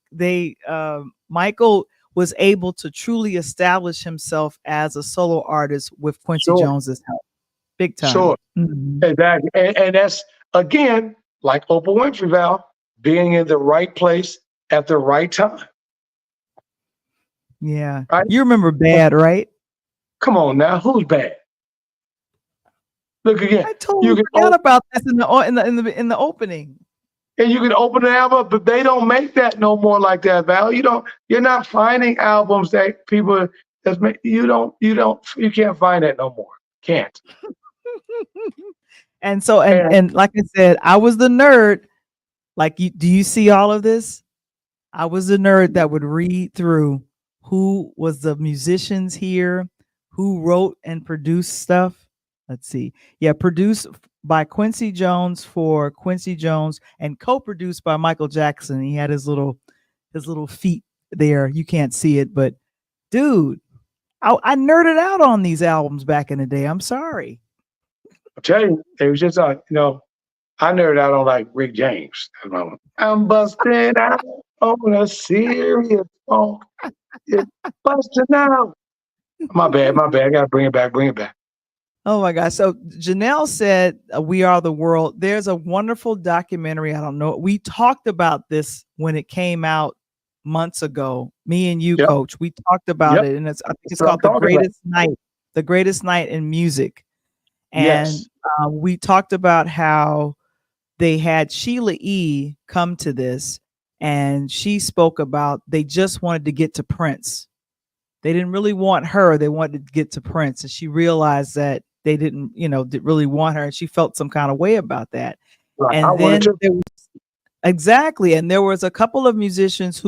Michael was able to truly establish himself as a solo artist with Quincy Jones's help, big time. Sure, exactly, and that's again like Oprah Winfrey, Val, being in the right place at the right time. Yeah, right? You remember Bad, right? Come on now, who's bad? Look again. I totally forgot about this in the opening. And you can open the album, but they don't make that no more like that, Val. You're not finding albums that people you can't find that no more. Can't. And so and like I said, I was the nerd. Like, do you see all of this? I was the nerd that would read through who was the musicians here, who wrote and produced stuff. Let's see. Yeah, produced by Quincy Jones for Quincy Jones and co-produced by Michael Jackson. He had his little feet there. You can't see it, but dude, I nerded out on these albums back in the day. I'm sorry. I'll tell you, it was just I nerded out on like Rick James. I'm busting out on a serious phone. It's busting out. My bad. I gotta bring it back. Oh my gosh. So Janelle said, We Are the World. There's a wonderful documentary. I don't know. We talked about this when it came out months ago. Me and you, Coach, we talked about it. And I think it's called The Greatest Night in Music. And we talked about how they had Sheila E. come to this, and she spoke about they just wanted to get to Prince. They didn't really want her. They wanted to get to Prince. And she realized that they didn't really want her. And she felt some kind of way about that. Right. And then there was a couple of musicians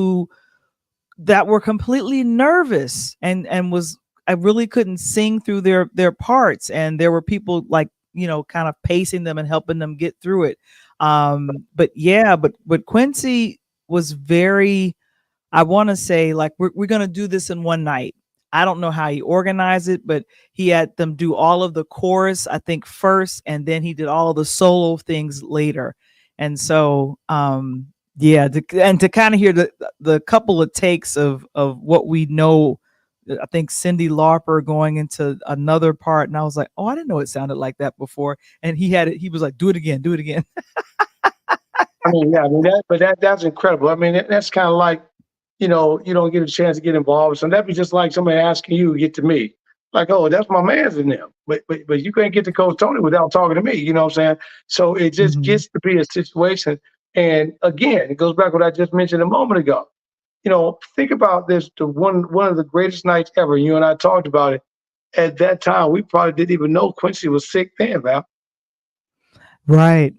that were completely nervous and I really couldn't sing through their parts. And there were people like, kind of pacing them and helping them get through it. But Quincy was very, I want to say, like, we're going to do this in one night. I don't know how he organized it, but he had them do all of the chorus, I think, first, and then he did all of the solo things later. And so, to kind of hear the couple of takes of what we know, I think Cyndi Lauper going into another part, and I was like, oh, I didn't know it sounded like that before. And he was like, do it again. That's incredible. I mean, that's kind of like, you don't get a chance to get involved. So that'd be just like somebody asking you to get to me. Like, oh, that's my man's in them. But you can't get to Coach Tony without talking to me. You know what I'm saying? So it just gets to be a situation. And again, it goes back to what I just mentioned a moment ago. think about this, the one of the greatest nights ever. You and I talked about it. At that time, we probably didn't even know Quincy was sick then, Val. Right.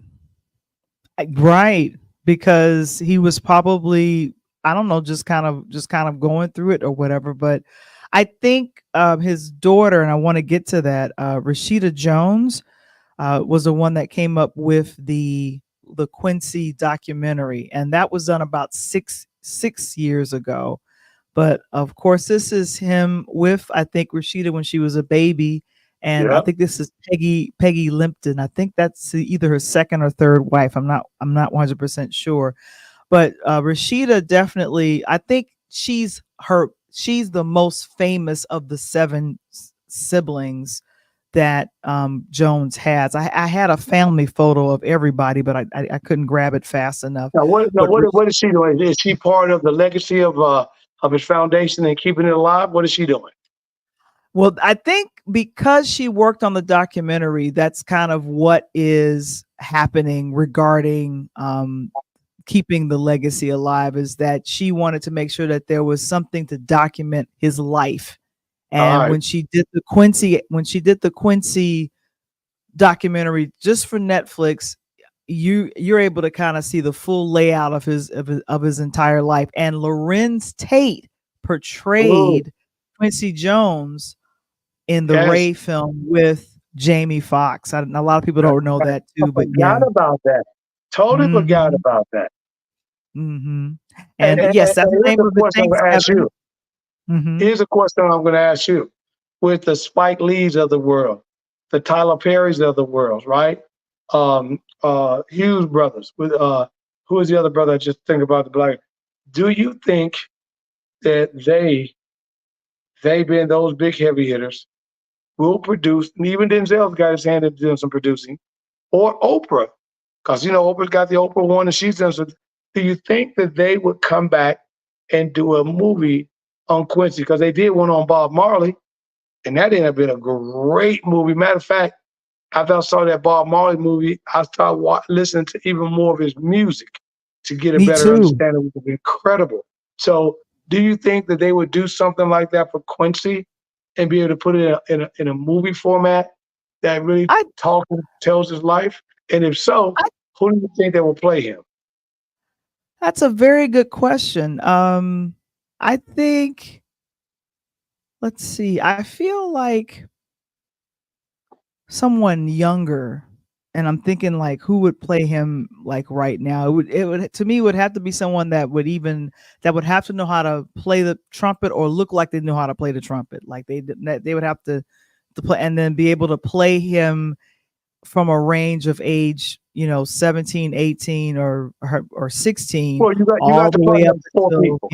Right. Because he was probably, I don't know, just kind of going through it or whatever. But I think his daughter, and I want to get to that, Rashida Jones, was the one that came up with the Quincy documentary, and that was done about six years ago. But of course, this is him with, I think, Rashida when she was a baby, and I Yeah. think this is Peggy Limpton. I think that's either her second or third wife. I'm not 100% sure, but Rashida definitely. I think she's the most famous of the seven siblings that Jones has. I had a family photo of everybody, but I couldn't grab it fast enough. Now, But what is she doing? Is she part of the legacy of his foundation and keeping it alive? What is she doing? well, I think because she worked on the documentary, that's kind of what is happening regarding keeping the legacy alive, is that she wanted to make sure that there was something to document his life. All And right. when she did the Quincy documentary just for Netflix, you're able to kind of see the full layout of his entire life. And Lorenz Tate Ooh, portrayed Quincy Jones in the yes. Ray film with Jamie Foxx. A lot of people I don't know that I too, but forgot yeah. about that. Totally forgot Hmm. about that. Hmm. And, And and, yes, and that's the here's name a of it. question I'm Thanks, going to ask Kevin. you. Hmm. Here's a question I'm going to ask you. With the Spike Lees of the world, the Tyler Perrys of the world, right? Hughes brothers. With who is the other brother? I just think about the black. Do you think that they being those big heavy hitters will produce? And even Denzel's got his hand in doing some producing, or Oprah, because Oprah's got the Oprah one, and she's done some. Do you think that they would come back and do a movie on Quincy? Because they did one on Bob Marley, and that ended up being a great movie. Matter of fact, after I saw that Bob Marley movie, I started listening to even more of his music to get a Me better too. understanding. It was incredible. So, do you think that they would do something like that for Quincy and be able to put it in a movie format that really I, tells his life? And if so, I who do you think that will play him? That's a very good question. I think, let's see. I feel like someone younger, and I'm thinking like who would play him like right now. It would to me would have to be someone that would have to know how to play the trumpet or look like they know how to play the trumpet. Like they would have to play, and then be able to play him from a range of age, 17, 18, or 16, Well, you all got to the way probably up have four until, people.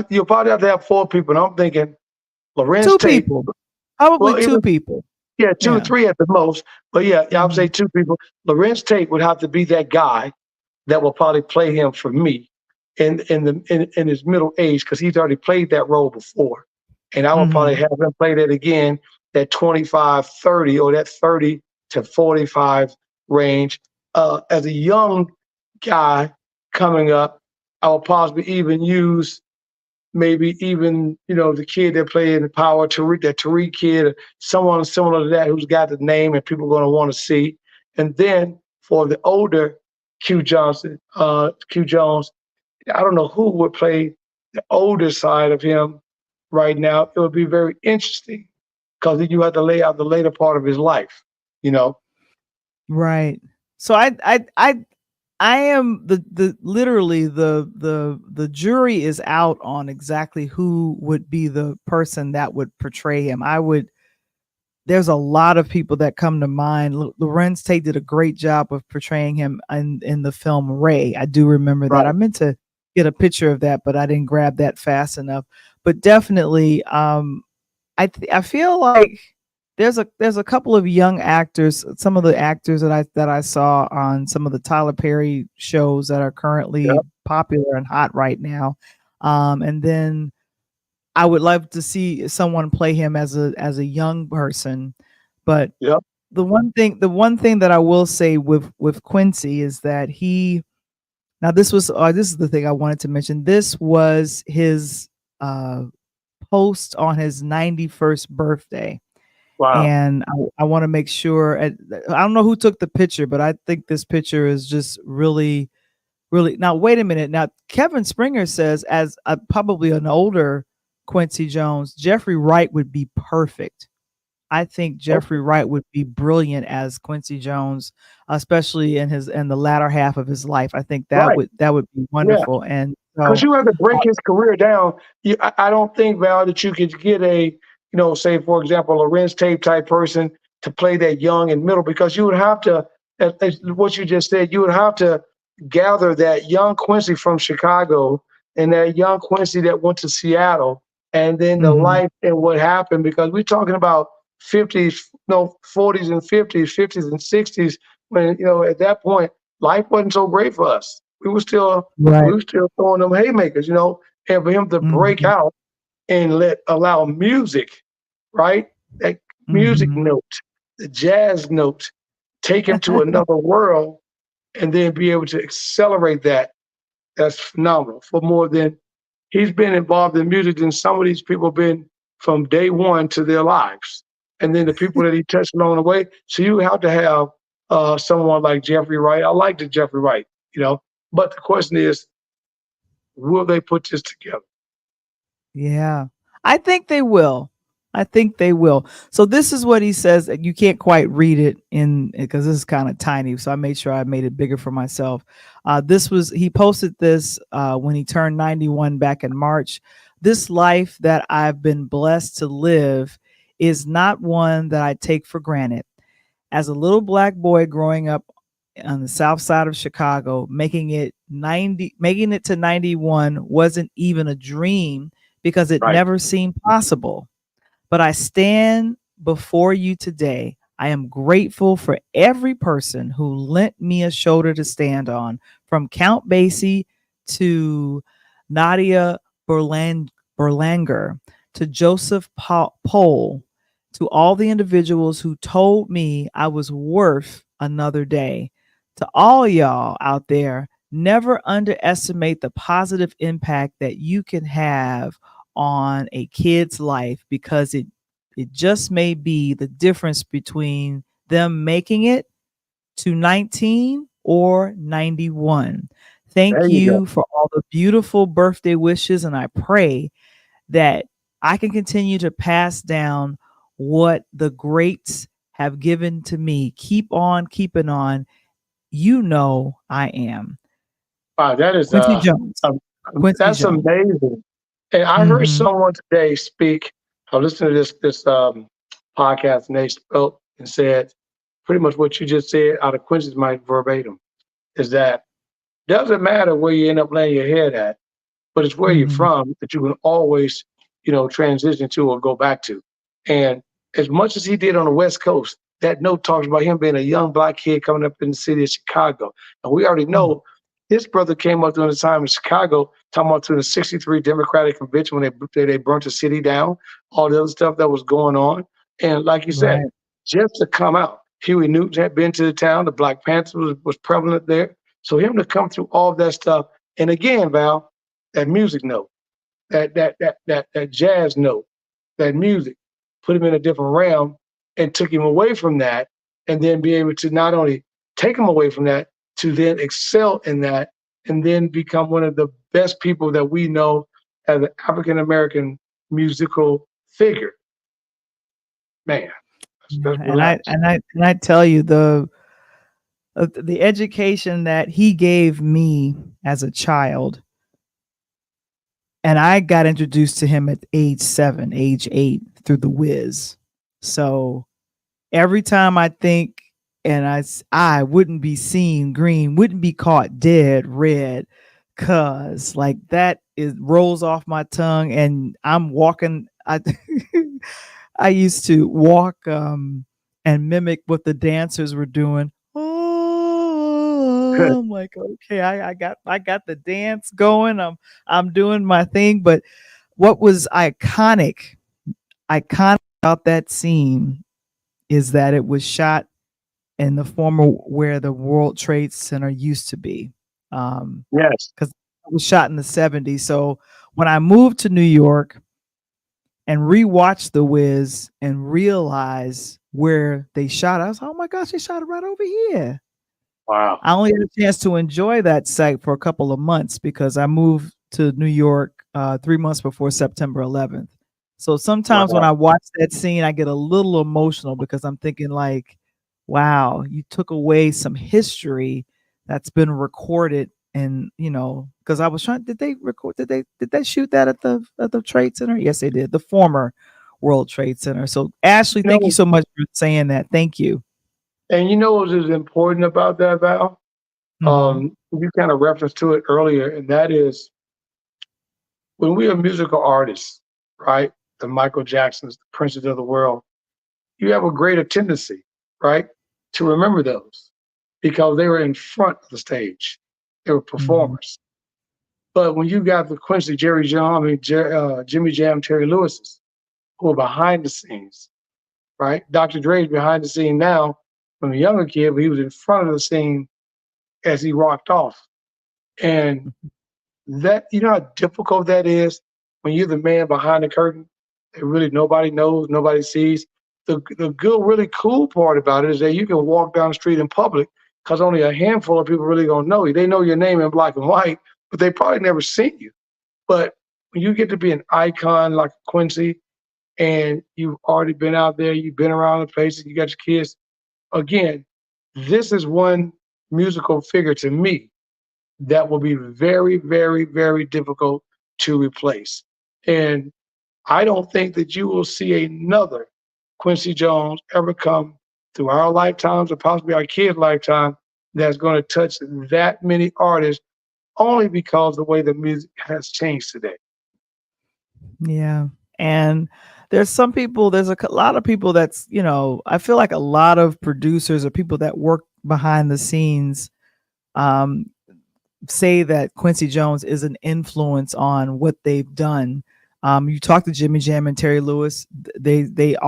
You'll probably have to have four people. And I'm thinking Lorenz two Tate. people, probably Well, two even people. yeah, two or Yeah. three at the most. But yeah, I would say Hmm. two people. Lorenz Tate would have to be that guy that will probably play him for me in his middle age, because he's already played that role before. And I would probably Hmm. have him play that again, that 25, 30, or that 30 to 45 range. As a young guy coming up, I would possibly even use maybe even the kid that played in the Power, that Tariq kid, or someone similar to that who's got the name and people are going to want to see. And then for the older Q Jones, I don't know who would play the older side of him right now. It would be very interesting because then you have to lay out the later part of his life. You know, Right. So I am the literally the jury is out on exactly who would be the person that would portray him. There's a lot of people that come to mind. Lorenz Tate did a great job of portraying him in the film Ray. I do remember that. right? I meant to get a picture of that, but I didn't grab that fast enough. But definitely, I feel like there's a couple of young actors, some of the actors that I saw on some of the Tyler Perry shows that are currently Yep, popular and hot right now. And then I would love to see someone play him as a young person. But yep, the one thing that I will say with Quincy is that he Now this is the thing I wanted to mention. This was his uh, post on his 91st birthday. Wow. And I want to make sure. I don't know who took the picture, but I think this picture is just really, really. Now, wait a minute. Now, Kevin Springer says, as probably an older Quincy Jones, Jeffrey Wright would be perfect. I think Jeffrey Wright would be brilliant as Quincy Jones, especially in the latter half of his life. I think Right. that would be Yeah. wonderful. And Because so, you have to break his career down. I don't think, Val, that you could get say, for example, a Lorenz Tape type person to play that young and middle, because you would have to, as what you just said, you would have to gather that young Quincy from Chicago and that young Quincy that went to Seattle, and then the mhm, life and what happened, because we're talking about 50s, 40s and 50s and 60s, when, at that point, life wasn't so great for us. We right. were still throwing them haymakers, and for him to break Mhm, out and allow music, right? That music mhm. note, the jazz note, take him to another world and then be able to accelerate that. That's phenomenal. For more than he's been involved in music than some of these people been from day one to their lives. And then the people that he touched along the way. So you have to have someone like Jeffrey Wright. I like the Jeffrey Wright, but the question is, will they put this together? Yeah, I think they will. I think they will. So this is what he says. You can't quite read it in because this is kind of tiny. So I made sure I made it bigger for myself. He posted this when he turned 91 back in March. This life that I've been blessed to live is not one that I take for granted. As a little black boy growing up on the south side of Chicago, making it to 91 wasn't even a dream because it Right. never seemed possible. But I stand before you today. I am grateful for every person who lent me a shoulder to stand on, from Count Basie to Nadia Berlanger to Joseph Pohl, to all the individuals who told me I was worth another day. To all y'all out there, never underestimate the positive impact that you can have on a kid's life, because it just may be the difference between them making it to 19 or 91. There Thank you go. you for all the beautiful birthday wishes, and I pray that I can continue to pass down what the greats have given to me. Keep on keeping on. You know I am. Wow, that is Quincy Jones. um, Quincy that's Jones. amazing. And I heard Mhm. someone today speak. I listened to this podcast, and they spoke and said pretty much what you just said out of Quincy's mind verbatim, is that doesn't matter where you end up laying your head at, but it's where you're Mhm. from that you can always, transition to or go back to. And as much as he did on the West Coast, that note talks about him being a young black kid coming up in the city of Chicago. And we already Mm. know his brother came up during the time in Chicago, talking about during the '63 Democratic Convention when they burnt the city down, all the other stuff that was going on. And like you said, Right. just to come out, Huey Newton had been to the town, the Black Panther was prevalent there. So him to come through all of that stuff, and again, Val, that music note, that jazz note, that music, put him in a different realm and took him away from that, and then be able to not only take him away from that, to then excel in that, and then become one of the best people that we know as an African American musical figure. Man, Yeah, let's relax. and I tell you, the education that he gave me as a child, and I got introduced to him at age 7, age 8 through the Wiz. So every time I think, and I wouldn't be seen green, wouldn't be caught dead red, cuz like that is rolls off my tongue, and I'm walking. I used to walk and mimic what the dancers were doing. Oh, I'm like, okay, I got the dance going. I'm doing my thing. But what was iconic about that scene is that it was shot in the former where the World Trade Center used to be. Yes. because it was shot in the 70s. So when I moved to New York and rewatched The Wiz and realized where they shot, I was like, oh my gosh, they shot it right over here. Wow. I only had a chance to enjoy that site for a couple of months because I moved to New York 3 months before September 11th. So sometimes when I watch that scene, I get a little emotional because I'm thinking like, wow, you took away some history that's been recorded. And because I was trying, did they shoot that at the Trade Center? Yes, they did. The former World Trade Center. So Ashley, thank you so much for saying that. Thank you. And you know what is important about that, Val? You kind of referenced to it earlier, and that is when we are musical artists, right? The Michael Jacksons, the Princes of the world, you have a greater tendency, right, to remember those because they were in front of the stage. They were performers. But when you got the Quincy, Jimmy Jam, Terry Lewis's, who are behind the scenes, right? Dr. Dre's behind the scene now from a younger kid, but he was in front of the scene as he rocked off. And that, you know how difficult that is when you're the man behind the curtain that really nobody knows, nobody sees. The good, really cool part about it is that you can walk down the street in public because only a handful of people really gonna know you. They know your name in black and white, but they probably never seen you. But when you get to be an icon like Quincy and you've already been out there, you've been around the places, you got your kids, again, this is one musical figure to me that will be very, very, very difficult to replace. And I don't think that you will see another Quincy Jones ever come through our lifetimes or possibly our kids' lifetime that's going to touch that many artists only because the way the music has changed today. Yeah. And there's a lot of people that's, I feel like a lot of producers or people that work behind the scenes um, say that Quincy Jones is an influence on what they've done. You talk to Jimmy Jam and Terry Lewis, they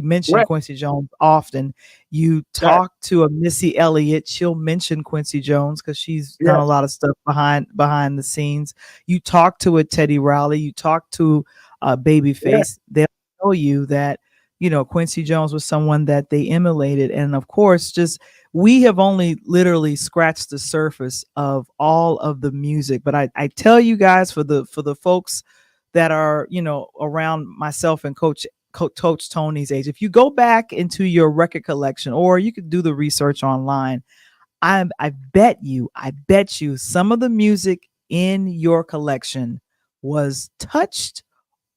mention Right. Quincy Jones often. You talk to a Missy Elliott, she'll mention Quincy Jones because she's done a lot of stuff behind the scenes. You talk to a Teddy Riley, you talk to a Babyface, they'll tell you that Quincy Jones was someone that they emulated. And of course, we have only literally scratched the surface of all of the music. But I tell you guys, for the folks that are, around myself and Coach Tony's age, if you go back into your record collection, or you could do the research online, I bet you some of the music in your collection was touched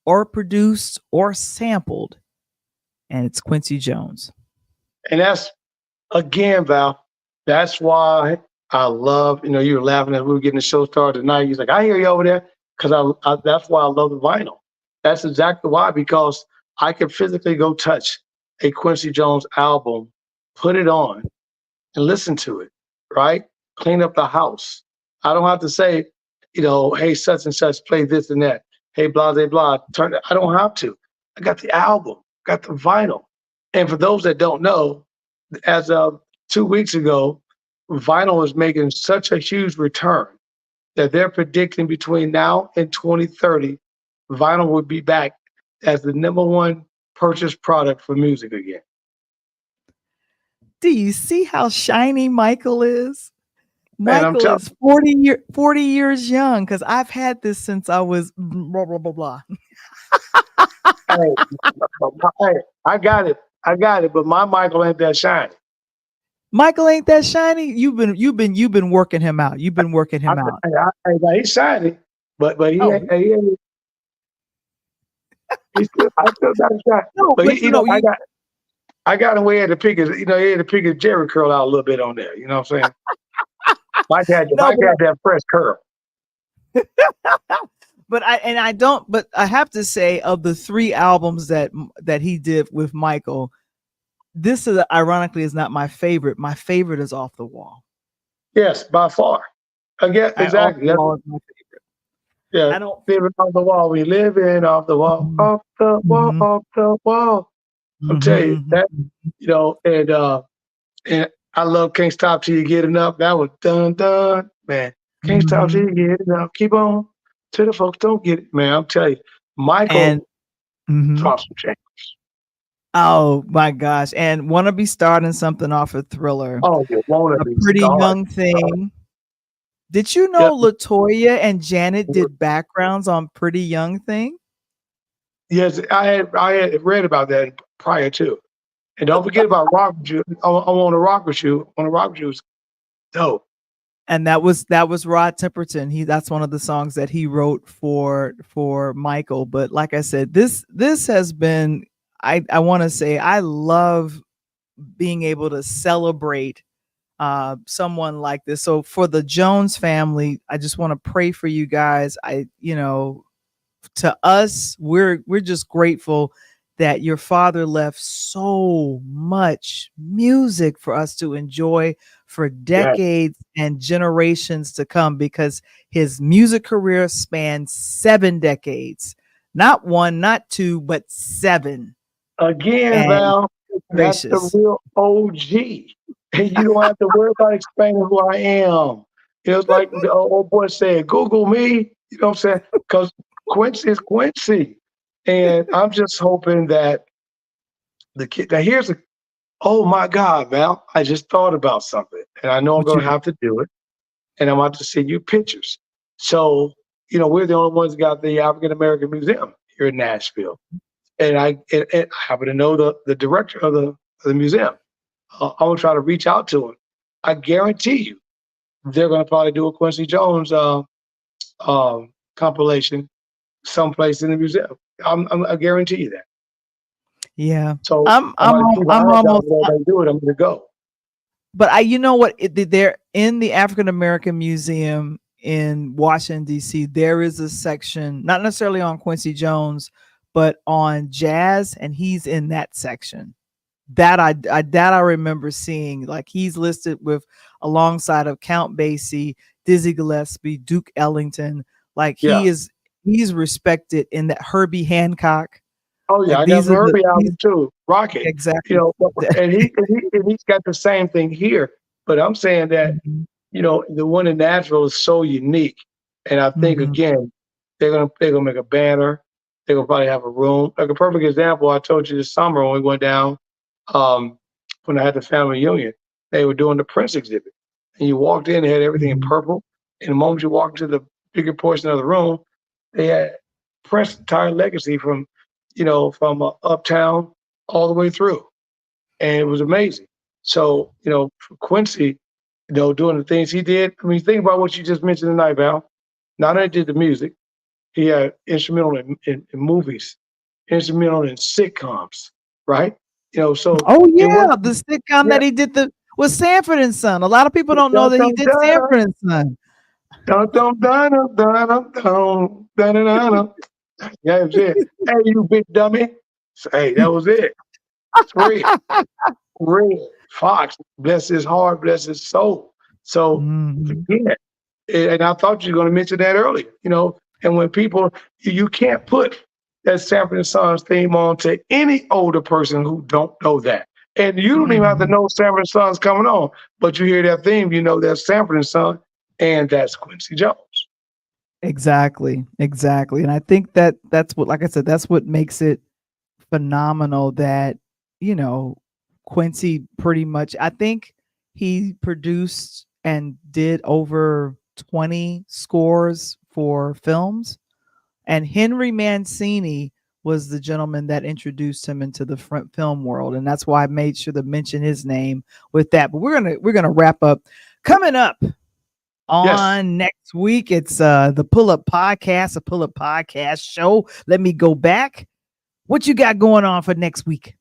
or produced or sampled, and it's Quincy Jones. And that's, again, Val, that's why I love, you were laughing as we were getting the show started tonight. He's like, I hear you over there, because that's why I love the vinyl. That's exactly why, because I can physically go touch a Quincy Jones album, put it on, and listen to it, right? Clean up the house. I don't have to say, hey, such and such, play this and that. Hey, blah, blah, blah, turn it. I don't have to. I got the album, got the vinyl. And for those that don't know, as of 2 weeks ago, vinyl is making such a huge return that they're predicting between now and 2030, vinyl will be back as the #1 purchased product for music again. Do you see how shiny Michael is? Man, Michael is 40 years young, because I've had this since I was blah, blah, blah, blah. Hey, I got it, but my Michael ain't that shiny. Michael ain't that shiny. You've been working him out. You've been working him out. He's shiny, but he ain't. He's still, I still got his shine. No, but I got him where he had to pick his, he had to pick his Jerry curl out a little bit on there. You know what I'm saying? Mike had that fresh curl. But I have to say, of the 3 albums that he did with Michael, this is ironically is not my favorite. My favorite is Off the Wall. Yes, by far. Again, exactly. Off the Wall is my favorite. Yeah, I don't live off the wall. We live in off the wall, off the wall, off the wall. I'm telling you that, and I love Can't Stop Till You Get Enough. That was done, man. Can't stop till Mhm. you get it. Now keep on till the folks don't get it. Man, I'm telling you, And Michael mhm. Thompson. Oh my gosh. And wanna be starting something off a Thriller. Oh, you wanna A be Pretty start. Young Thing. Did you Yep. know Latoya and Janet did backgrounds on Pretty Young Thing? Yes, I had read about that prior to. And don't forget about Rock with You. I want to rock with you. I want to rock with you. Is dope. And that was Rod Temperton. That's one of the songs that he wrote for Michael. But like I said, this has been, I want to say, I love being able to celebrate someone like this. So for the Jones family, I just want to pray for you guys. To us, we're just grateful that your father left so much music for us to enjoy for Yeah. decades and generations to come, because his music career spanned 7 decades. Not one, not two, but 7. Again, And Val, that's the gracious. real OG. And you don't have to worry about explaining who I am. It's like the old boy said, Google me. You know what I'm saying? Because Quincy is Quincy. And I'm just hoping that the kid, now here's a, oh my God, Val, I just thought about something. And I know I'm What going you to have to do it. And I'm about to send you pictures. So, we're the only ones that got the African American Museum here in Nashville. And I happen to know the director of the museum. I'm gonna try to reach out to him. I guarantee you, they're gonna probably do a Quincy Jones compilation someplace in the museum. I guarantee you that. Yeah. So I'm I'm I'm gonna al- keep my I'm eyes out almost whenever they do it. I'm gonna go. but you know what? They're in the African American Museum in Washington D.C. There is a section, not necessarily on Quincy Jones, but on jazz, and he's in that section. That I remember seeing. Like, he's listed with alongside of Count Basie, Dizzy Gillespie, Duke Ellington. Like, Yeah. he's respected in that. Herbie Hancock. Oh yeah, Like, I got these the are the Herbie these album too. Rocket. exactly. And he's got the same thing here. But I'm saying that Mhm, the one in Nashville is so unique. And I think mhm, again, they're gonna make a banner. They're gonna probably have a room. Like a perfect example, I told you this summer when we went down, um, when I had the family reunion, they were doing the Prince exhibit. And you walked in, they had everything in mhm. purple. And the moment you walked into the bigger portion of the room, they had Prince's entire legacy from uptown all the way through. And it was amazing. So, for Quincy, doing the things he did. I mean, think about what you just mentioned tonight, Val. Not only did the music, he had instrumental in movies, instrumental in sitcoms, right? So Oh it was, yeah, the sitcom yeah. that he did with Sanford and Son. A lot of people don't know Dun, that he dun, did dun, Sanford and Son. dun, dun, dun, dun, dun, dun, dun, dun, dun, dun, dun. Yeah, that was it. Hey, you big dummy. So, hey, that was it. It's real. Red Fox, bless his heart, bless his soul. So Mhm. again, and I thought you were going to mention that earlier, and when people, you can't put that Sanford and Sons theme on to any older person who don't know that. And you don't even have to Mhm. know Sanford and Sons coming on, but you hear that theme, you know that's Sanford and Son, and that's Quincy Jones. Exactly, exactly. And I think that's what, like I said, that's what makes it phenomenal that, you know, Quincy pretty much, I think he produced and did over 20 scores for films. And Henry Mancini was the gentleman that introduced him into the front film world, and that's why I made sure to mention his name with that. But we're gonna wrap up. Coming up Yes. on next week, it's the Pull Up Podcast, a Pull Up Podcast show. Let me go back. What you got going on for next week?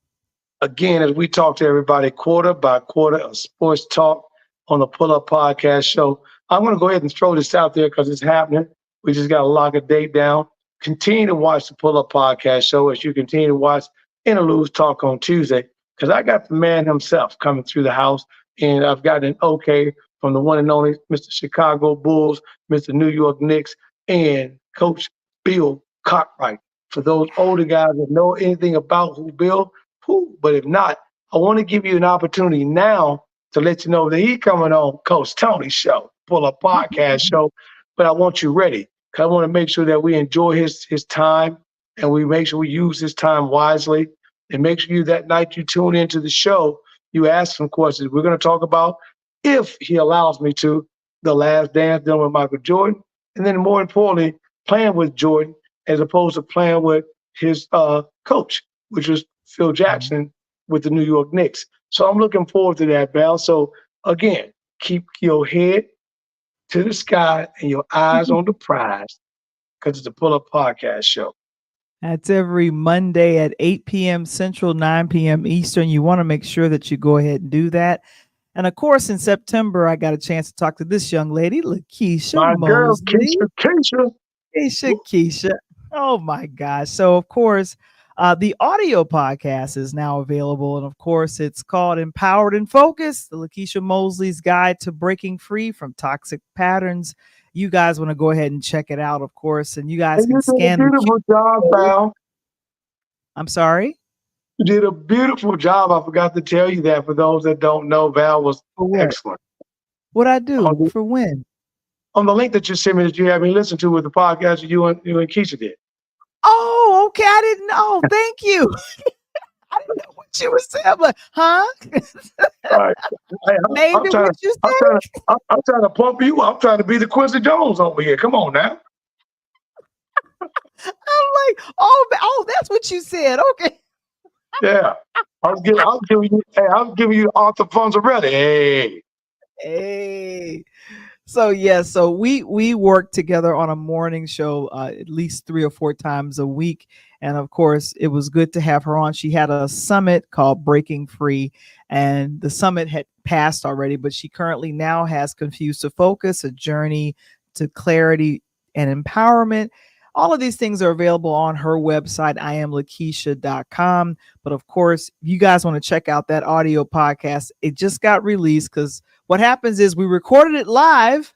Again, as we talk to everybody quarter by quarter of sports talk on the Pull Up Podcast show, I'm going to go ahead and throw this out there because it's happening. We just got to lock a date down. Continue to watch the Pull Up Podcast show as you continue to watch Interludes Talk on Tuesday, because I got the man himself coming through the house, and I've got an okay from the one and only Mr. Chicago Bulls, Mr. New York Knicks, and Coach Bill Cockright. For those older guys that know anything about who Bill, but if not, I want to give you an opportunity now to let you know that he's coming on Coach Tony's show. Pull Up Podcast Show, but I want you ready because I want to make sure that we enjoy his time and we make sure we use his time wisely. And make sure you that night you tune into the show, you ask some questions. We're going to talk about, if he allows me to, The Last Dance done with Michael Jordan, and then more importantly, playing with Jordan as opposed to playing with his coach, which was Phil Jackson with the New York Knicks. So I'm looking forward to that, Val. So again, keep your head to the sky and your eyes on the prize because it's a Pull Up Podcast Show. That's every Monday at 8 p.m. Central, 9 p.m. Eastern. You want to make sure that you go ahead and do that. And of course, in September, I got a chance to talk to this young lady, LaKeisha My girl, Mosley. Keisha. Oh my gosh. So of course, the audio podcast is now available. And of course, it's called Empowered and Focused, the LaKeisha Mosley's Guide to Breaking Free from Toxic Patterns. You guys want to go ahead and check it out, of course. And you guys can scan. You did a beautiful job, Val. I'm sorry? You did a beautiful job. I forgot to tell you that. For those that don't know, Val was excellent. What'd I do? For when? On the link that you sent me that you had me listen to with the podcast that you and Keisha did. Oh, okay. I didn't know. Thank you. I didn't know what you were saying, but huh? All right. Hey, I'm trying to pump you up. I'm trying to be the Quincy Jones over here. Come on now. I'm like, oh, that's what you said. Okay. Yeah. I'm giving you Arthur Fonzarelli. Hey. So so we work together on a morning show at least 3 or 4 times a week. And of course, it was good to have her on. She had a summit called Breaking Free, and the summit had passed already, but she currently now has Confused to Focus, a journey to clarity and empowerment. All of these things are available on her website, IamLaKeisha.com. But of course, if you guys want to check out that audio podcast, it just got released because what happens is we recorded it live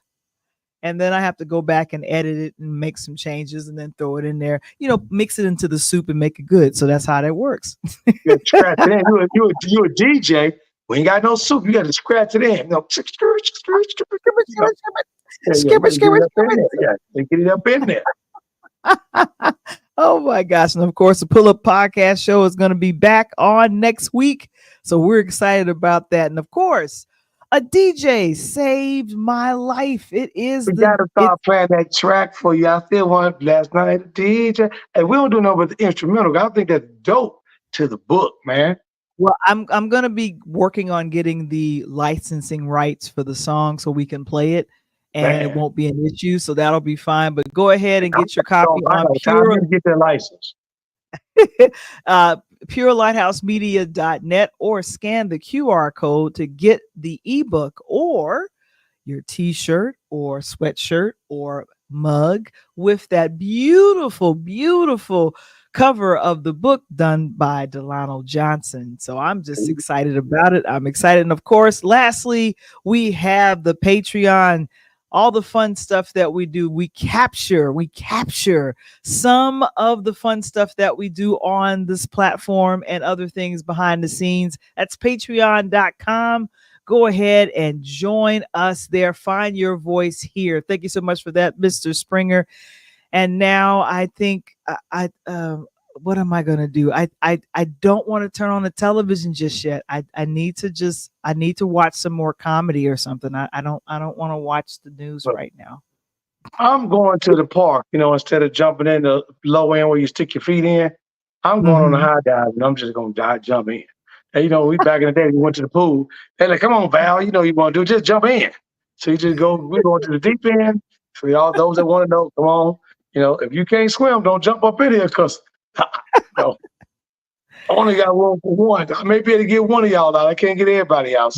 and then I have to go back and edit it and make some changes and then throw it in there, mix it into the soup and make it good. So that's how that works. You scratch it in. You a DJ. We ain't got no soup. You got to scratch it in. Skip it. Yeah, get it up in there. Oh my gosh. And of course, the Pull Up Podcast Show is going to be back on next week. So we're excited about that. And of course, a DJ saved my life. We gotta start playing that track for you. I still want last night a DJ. And we don't do no but the instrumental. I think that's dope to the book, man. Well, I'm gonna be working on getting the licensing rights for the song so we can play it. And it won't be an issue, so that'll be fine. But go ahead and get your copy on Pure. Get their license. PureLighthouseMedia.net, or scan the QR code to get the ebook or your T-shirt or sweatshirt or mug with that beautiful, beautiful cover of the book done by Delano Johnson. So I'm just excited about it. I'm excited. And of course, lastly, we have the Patreon. All the fun stuff that we do, we capture some of the fun stuff that we do on this platform and other things behind the scenes. That's patreon.com. Go ahead and join us there. Find your voice here. Thank you so much for that, Mr. Springer. And now I think what am I going to do? I don't want to turn on the television just yet. I need to watch some more comedy or something. I don't want to watch the news right now. I'm going to the park, instead of jumping in the low end where you stick your feet in. I'm going on the high dive and I'm just going to jump in. And, we back in the day, we went to the pool. They're like, come on, Val, you want to do, just jump in. So you just we're going to the deep end. For y'all, those that want to know, come on. If you can't swim, don't jump up in here because I only got room for one. I may be able to get one of y'all out. I can't get everybody out.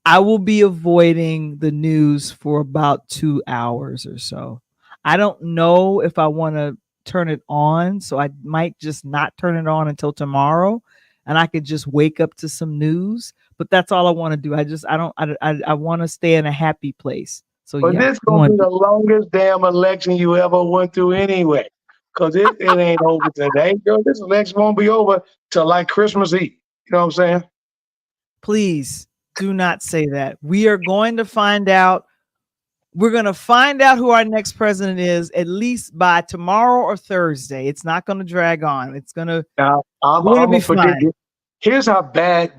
I will be avoiding the news for about 2 hours or so. I don't know if I want to turn it on, so I might just not turn it on until tomorrow, and I could just wake up to some news. But that's all I want to do. I want to stay in a happy place. So but this gonna be the longest damn election you ever went through anyway. Because it ain't over today, girl. This election won't be over till like Christmas Eve. You know what I'm saying? Please Do not say that. We are going to find out. We're going to find out who our next president is at least by tomorrow or Thursday. It's not going to drag on. It's going to. Now, I'm We're going to be predict fine. it. Here's how bad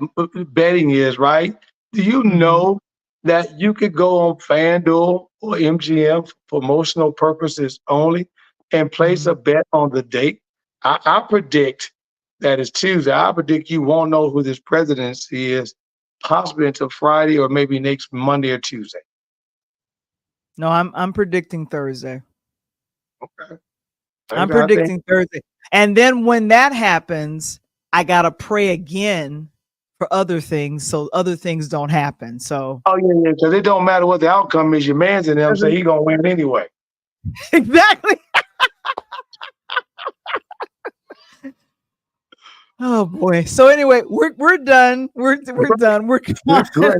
betting is, right? Do you Mhm. know that you could go on FanDuel or MGM for promotional purposes only and place a bet on the date? I predict that it's Tuesday. I predict you won't know who this presidency is possibly until Friday or maybe next Monday or Tuesday. No, I'm predicting Thursday. Okay. I'm predicting Thursday. And then when that happens, I got to pray again for other things so other things don't happen. So Oh, yeah, because it don't matter what the outcome is. Your man's in them, so he going to win anyway. Exactly. Oh boy. So anyway, we're done. We're done. We're Great.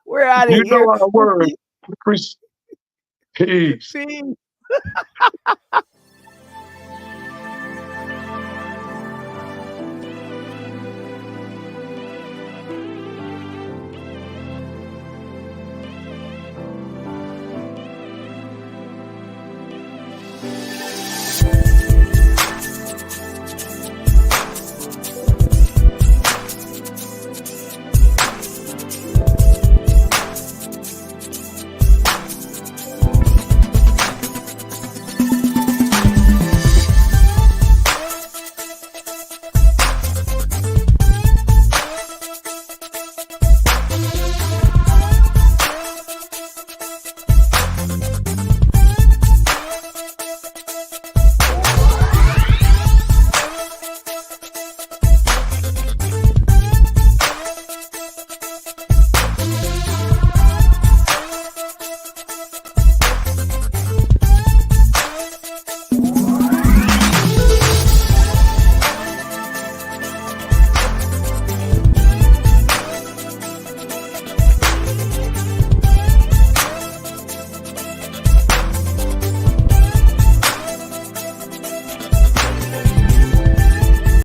we're out of You here. know our word. Peace. Peace.